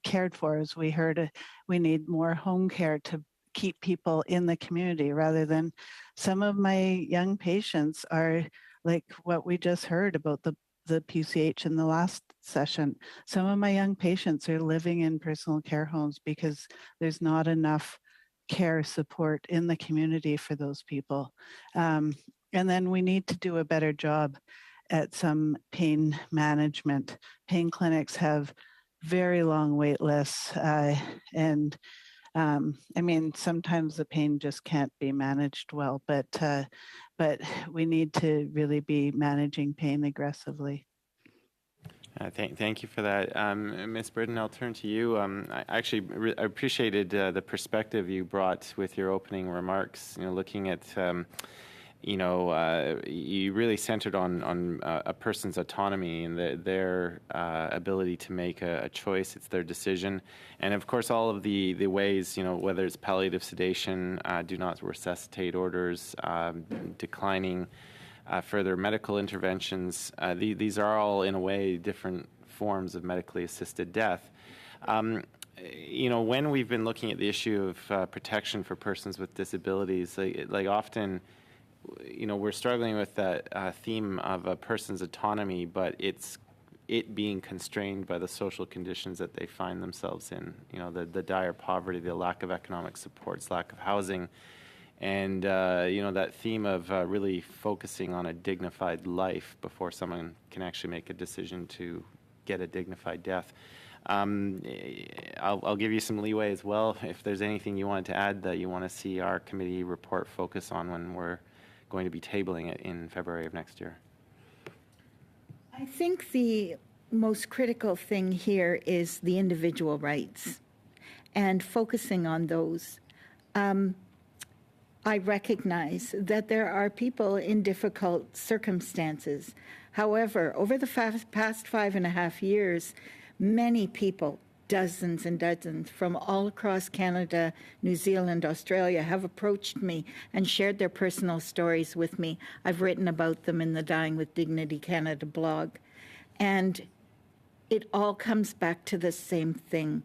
cared for. As we heard, we need more home care to keep people in the community, rather than some of my young patients are like what we just heard about the PCH in the last session. Some of my young patients are living in personal care homes because there's not enough care support in the community for those people. And then we need to do a better job at some pain management. Pain clinics have very long wait lists, and I mean, sometimes the pain just can't be managed well, but we need to really be managing pain aggressively. Thank you for that. Ms. Britton, I'll turn to you. I actually appreciated the perspective you brought with your opening remarks, looking at you really centered on a person's autonomy and their ability to make a choice. It's their decision. And of course, all of the ways, whether it's palliative sedation, do not resuscitate orders, declining further medical interventions, these are all, in a way, different forms of medically assisted death. When we've been looking at the issue of protection for persons with disabilities, like often, we're struggling with that theme of a person's autonomy, but it being constrained by the social conditions that they find themselves in, the dire poverty, the lack of economic supports, lack of housing, and, that theme of really focusing on a dignified life before someone can actually make a decision to get a dignified death. I'll give you some leeway as well if there's anything you wanted to add that you want to see our committee report focus on when we're going to be tabling it in February of next year. I think the most critical thing here is the individual rights and focusing on those. I recognize that there are people in difficult circumstances. However, over the past 5.5 years, many people, dozens and dozens from all across Canada, New Zealand, Australia, have approached me and shared their personal stories with me. I've written about them in the Dying with Dignity Canada blog. And it all comes back to the same thing.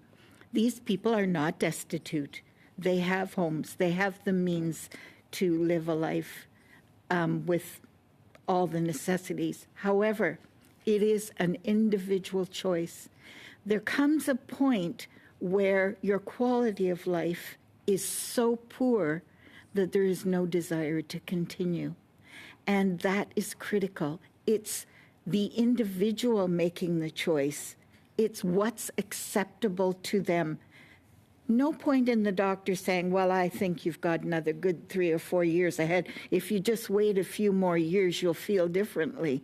These people are not destitute. They have homes. They have the means to live a life with all the necessities. However, it is an individual choice. There comes a point where your quality of life is so poor that there is no desire to continue. And that is critical. It's the individual making the choice. It's what's acceptable to them. No point in the doctor saying, well, I think you've got another good 3 or 4 years ahead. If you just wait a few more years, you'll feel differently.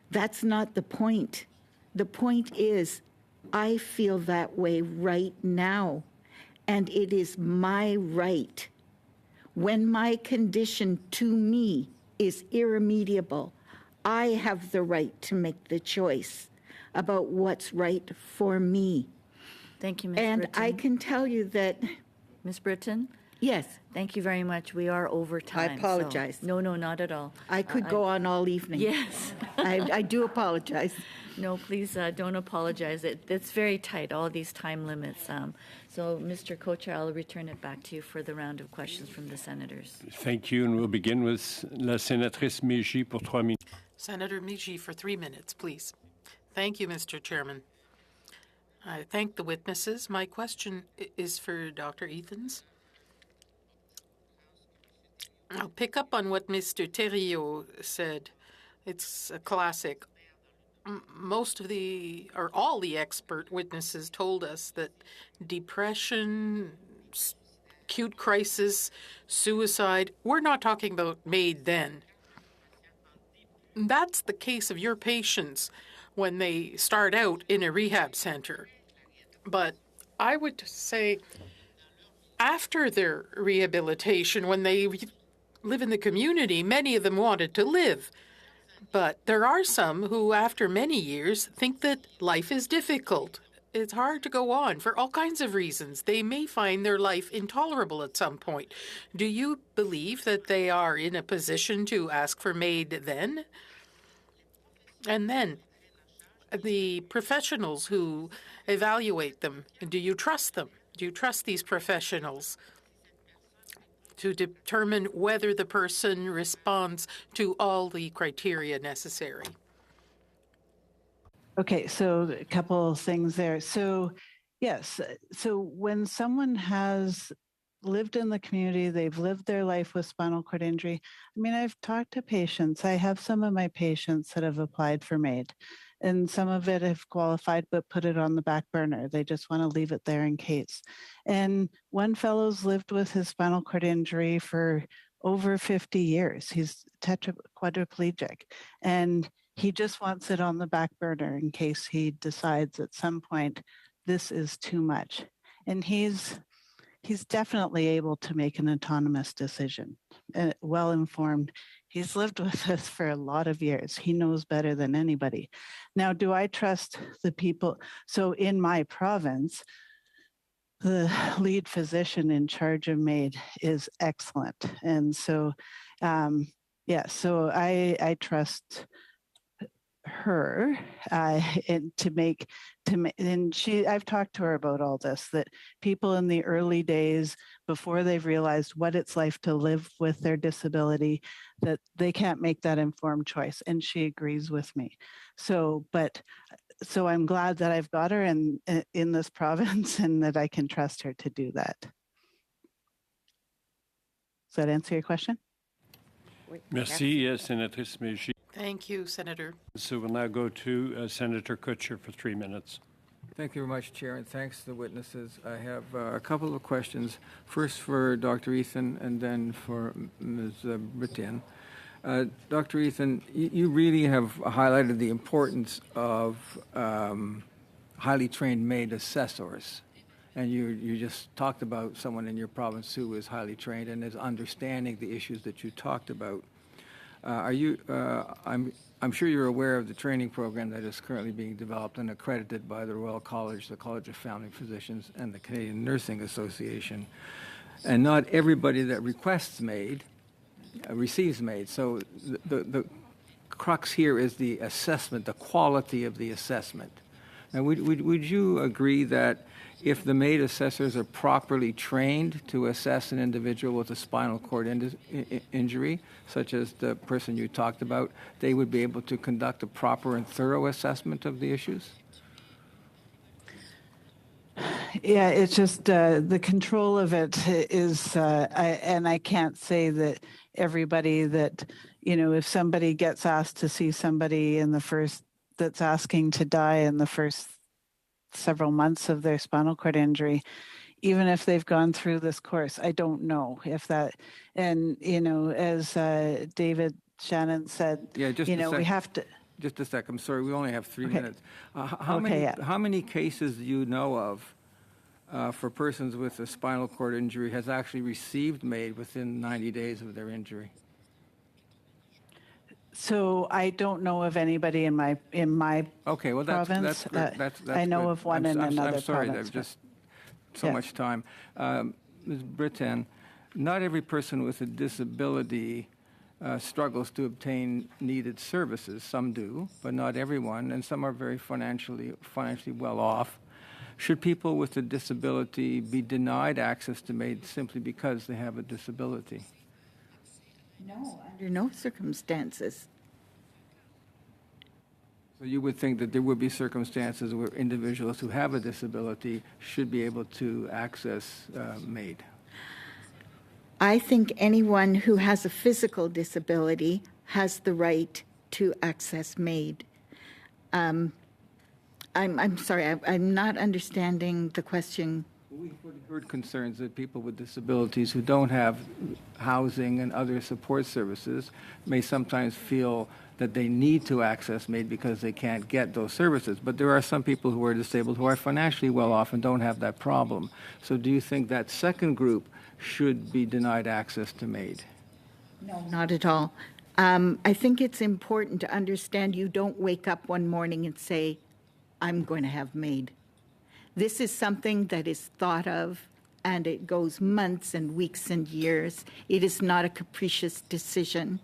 That's not the point. The point is, I feel that way right now, and it is my right. When my condition to me is irremediable, I have the right to make the choice about what's right for me. Thank you, Ms. And Britton. I can tell you that... Ms. Britton? Yes. Thank you very much. We are over time. I apologize. So, no, not at all. I could go on all evening. Yes. I do apologize. No, please don't apologize. It's very tight, all these time limits. So, Mr. Co-Chair, I'll return it back to you for the round of questions from the senators. Thank you, and we'll begin with la sénatrice Mégy pour 3 minutes. Senator Mégy for 3 minutes, please. Thank you, Mr. Chairman. I thank the witnesses. My question is for Dr. Ethans. I'll pick up on what Mr. Thériault said. It's a classic. Most of or all the expert witnesses told us that depression, acute crisis, suicide, we're not talking about MAID then. That's the case of your patients when they start out in a rehab center. But I would say after their rehabilitation, when they live in the community, many of them wanted to live. But there are some who, after many years, think that life is difficult. It's hard to go on for all kinds of reasons. They may find their life intolerable at some point. Do you believe that they are in a position to ask for MAID then? And then, the professionals who evaluate them, do you trust them? Do you trust these professionals to determine whether the person responds to all the criteria necessary? Okay, so a couple of things there. So, yes, so when someone has lived in the community, they've lived their life with spinal cord injury. I mean, I've talked to patients. I have some of my patients that have applied for MAID, and some of it have qualified but put it on the back burner. They just want to leave it there in case. And one fellow's lived with his spinal cord injury for over 50 years. He's quadriplegic, and he just wants it on the back burner in case he decides at some point this is too much. And he's definitely able to make an autonomous decision, well-informed. He's lived with us for a lot of years. He knows better than anybody. Now, do I trust the people? So in my province, the lead physician in charge of MAID is excellent. And so, so I trust her and I've talked to her about all this, that people in the early days, before they've realized what it's like to live with their disability, that they can't make that informed choice, and she agrees with me. So I'm glad that I've got her in this province and that I can trust her to do that. Does that answer your question? Merci, Sénatrice Mégy. Thank you, Senator. So we'll now go to Senator Kutcher for 3 minutes. Thank you very much, Chair, and thanks to the witnesses. I have a couple of questions. First for Dr. Ethan and then for Ms. Brittain. Dr. Ethan, you really have highlighted the importance of highly trained MAID assessors. And you just talked about someone in your province who is highly trained and is understanding the issues that you talked about. I'm sure you're aware of the training program that is currently being developed and accredited by the Royal College, the College of Family Physicians, and the Canadian Nursing Association. And not everybody that requests MAID receives MAID. So the crux here is the assessment, the quality of the assessment. Now, would you agree that if the MAID assessors are properly trained to assess an individual with a spinal cord injury, such as the person you talked about, they would be able to conduct a proper and thorough assessment of the issues? Yeah, it's just the control of it is, and I can't say that everybody that, if somebody gets asked to see somebody that's asking to die in the first several months of their spinal cord injury, even if they've gone through this course, I don't know if that, and, as David Shannon said, yeah, we have to. Just a sec. I'm sorry. We only have 3 minutes. How many cases do you know of for persons with a spinal cord injury has actually received MAID within 90 days of their injury? So I don't know of anybody in my okay, well, province. That's I know good. of one in another I'm sorry, province. there's just so much time. Ms. Brittain, not every person with a disability struggles to obtain needed services. Some do, but not everyone, and some are very financially well off. Should people with a disability be denied access to MAID simply because they have a disability? No, under no circumstances. So you would think that there would be circumstances where individuals who have a disability should be able to access MAID? I think anyone who has a physical disability has the right to access MAID. I'm sorry, I'm not understanding the question. We've heard concerns that people with disabilities who don't have housing and other support services may sometimes feel that they need to access MAID because they can't get those services. But there are some people who are disabled who are financially well off and don't have that problem. So do you think that second group should be denied access to MAID? No, not at all. I think it's important to understand you don't wake up one morning and say, I'm going to have MAID. This is something that is thought of, and it goes months and weeks and years. It is not a capricious decision.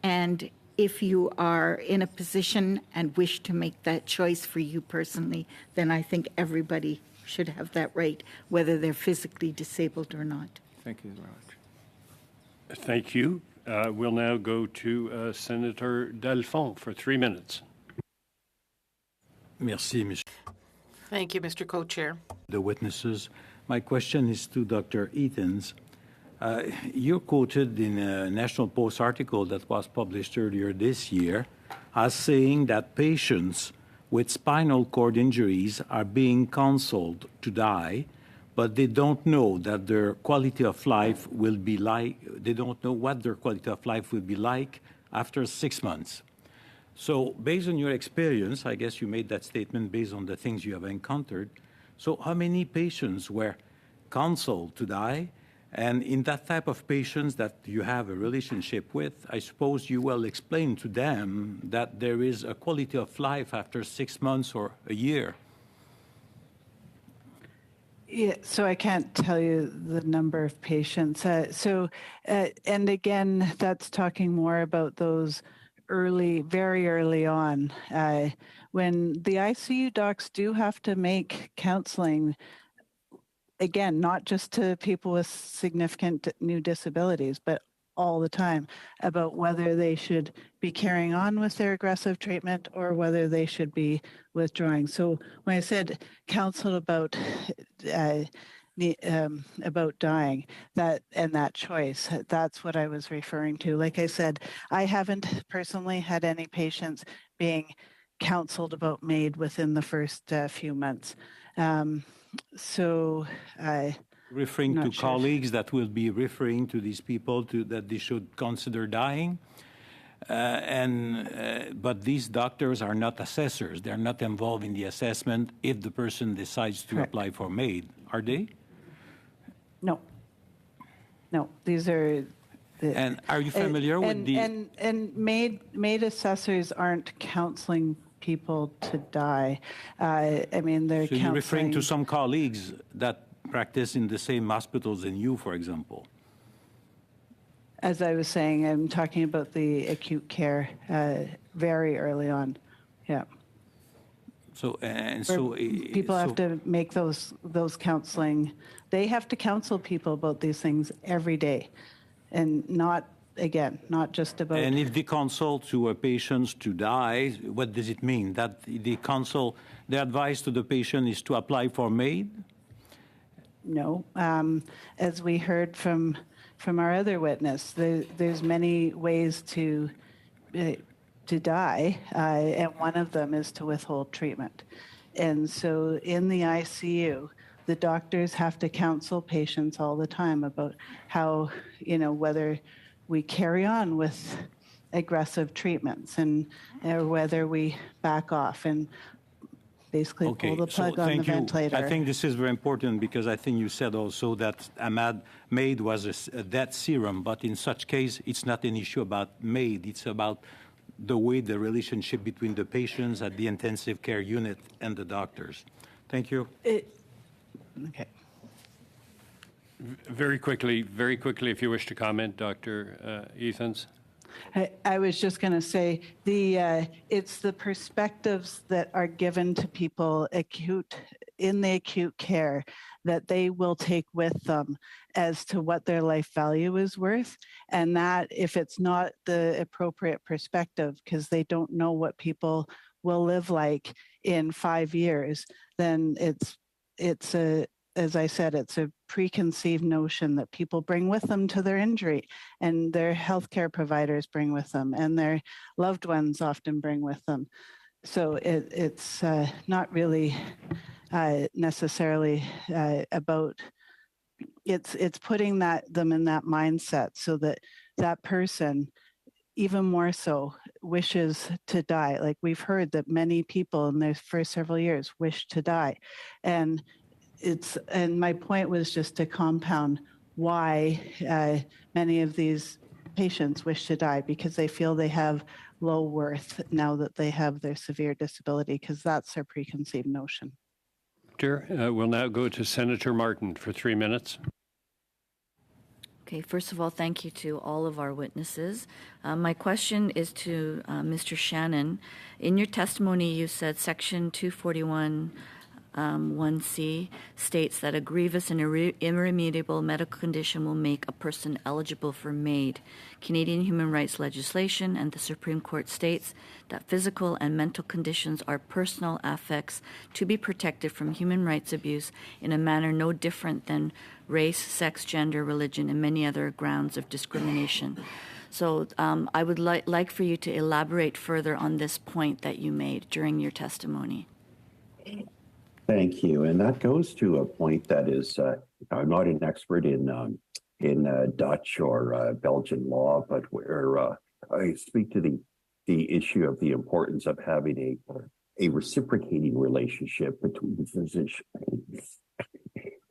And if you are in a position and wish to make that choice for you personally, then I think everybody should have that right, whether they're physically disabled or not. Thank you very much. Thank you. We'll now go to Senator Dalphond for 3 minutes. Merci, Monsieur. Thank you, Mr. Co-Chair. The witnesses. My question is to Dr. Eathans. You're quoted in a National Post article that was published earlier this year as saying that patients with spinal cord injuries are being counseled to die, but they don't know that their quality of life will be like, they don't know what their quality of life will be like after 6 months. So based on your experience, I guess you made that statement based on the things you have encountered. So how many patients were counseled to die? And in that type of patients that you have a relationship with, I suppose you will explain to them that there is a quality of life after 6 months or a year. Yeah, so I can't tell you the number of patients. And again, that's talking more about those very early on, when the ICU docs do have to make counseling, again, not just to people with significant new disabilities, but all the time, about whether they should be carrying on with their aggressive treatment or whether they should be withdrawing. So when I said counsel about dying, that choice, that's what I was referring to. Like I said, I haven't personally had any patients being counseled about MAID within the first few months. So I referring to colleagues that will be referring to these people that they should consider dying. But these doctors are not assessors. They're not involved in the assessment if the person decides to apply for MAID. Are they? No. No, these are... And are you familiar with the... And MAID assessors aren't counseling people to die. I mean, they're So you're referring to some colleagues that practice in the same hospitals as you, for example? As I was saying, I'm talking about the acute care very early on. Yeah. So people have to make those counseling. They have to counsel people about these things every day, and not just about. And if they consult to a patient to die, what does it mean? That the advice to the patient is to apply for MAID? No, as we heard from our other witness, there's many ways to die, and one of them is to withhold treatment. And so in the ICU, the doctors have to counsel patients all the time about how, whether we carry on with aggressive treatments or whether we back off and basically pull the plug on the ventilator. I think this is very important because I think you said also that MAID was a death serum, but in such case, it's not an issue about MAID. It's about the way the relationship between the patients at the intensive care unit and the doctors. Thank you. Okay. Very quickly, if you wish to comment, Dr. Ethans. I was just going to say it's the perspectives that are given to people in the acute care that they will take with them as to what their life value is worth, and that if it's not the appropriate perspective because they don't know what people will live like in 5 years, then as I said, it's a preconceived notion that people bring with them to their injury, and their healthcare providers bring with them, and their loved ones often bring with them. So it's not really necessarily about. It's putting them in that mindset so that that person, even more so, wishes to die. Like we've heard that many people in their first several years wish to die, and my point was just to compound why many of these patients wish to die, because they feel they have low worth now that they have their severe disability, because that's their preconceived notion. We'll now go to Senator Martin for 3 minutes. Okay, first of all, thank you to all of our witnesses. My question is to Mr. Shannon. In your testimony, you said Section 241 1C states that a grievous and irremediable medical condition will make a person eligible for MAID. Canadian human rights legislation and the Supreme Court states that physical and mental conditions are personal affects to be protected from human rights abuse in a manner no different than race, sex, gender, religion, and many other grounds of discrimination. So I would like for you to elaborate further on this point that you made during your testimony. Thank you. And that goes to a point that is, I'm not an expert in Dutch or Belgian law, but where I speak to the issue of the importance of having a reciprocating relationship between the physician.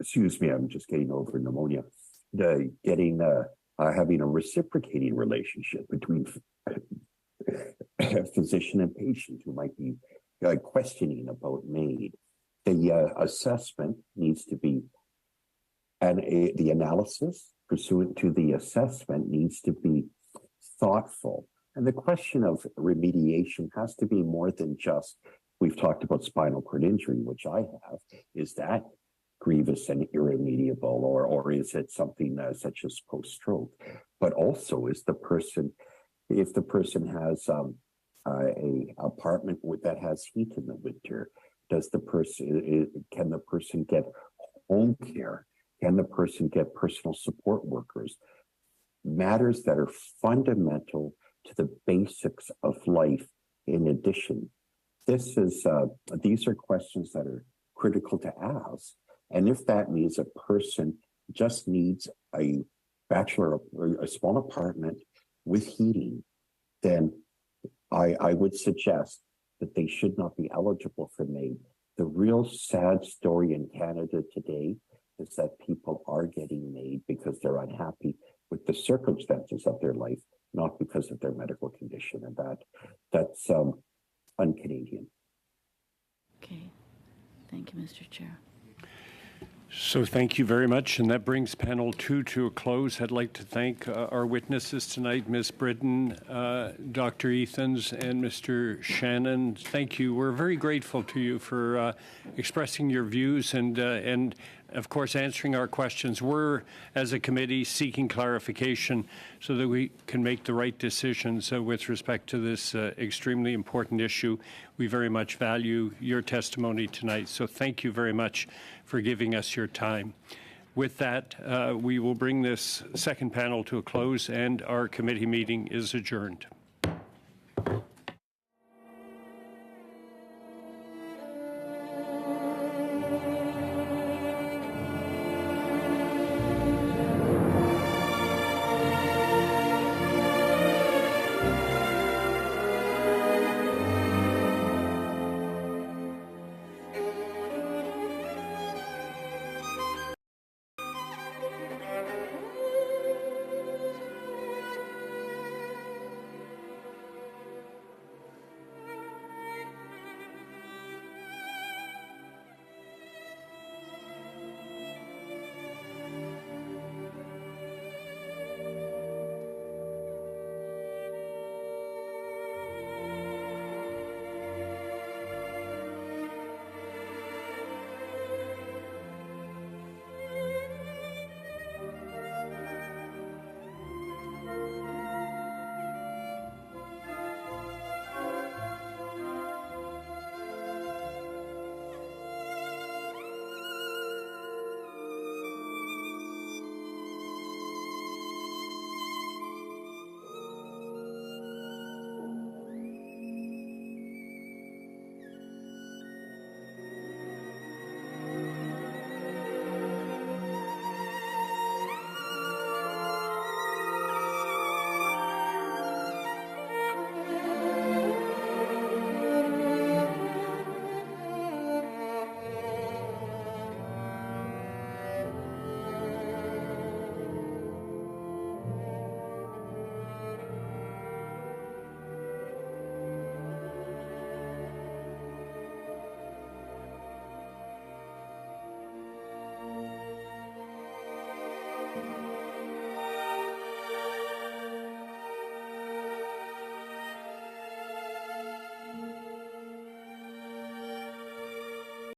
Excuse me, I'm just getting over pneumonia. Having a reciprocating relationship between physician and patient who might be questioning about MAID. The assessment needs to be, and the analysis pursuant to the assessment needs to be thoughtful. And the question of remediation has to be more than just, we've talked about spinal cord injury, which I have. Is that grievous and irremediable, or is it something such as post-stroke? But also, if the person has a apartment that has heat in the winter, can the person get home care? Can the person get personal support workers? Matters that are fundamental to the basics of life in addition these are questions that are critical to ask. And if that means a person just needs a bachelor or a small apartment with heating, then I would suggest that they should not be eligible for MAID. The real sad story in Canada today is that people are getting MAID because they're unhappy with the circumstances of their life, not because of their medical condition, and that's un-Canadian. Okay. Thank you, Mr. Chair. So thank you very much, and that brings panel 2 to a close. I'd like to thank our witnesses tonight, Ms. Britton, Dr. Ethans, and Mr. Shannon. Thank you. We're very grateful to you for expressing your views and of course, answering our questions. We're, as a committee, seeking clarification so that we can make the right decisions with respect to this extremely important issue. We very much value your testimony tonight, so thank you very much for giving us your time. With that, we will bring this second panel to a close, and our committee meeting is adjourned.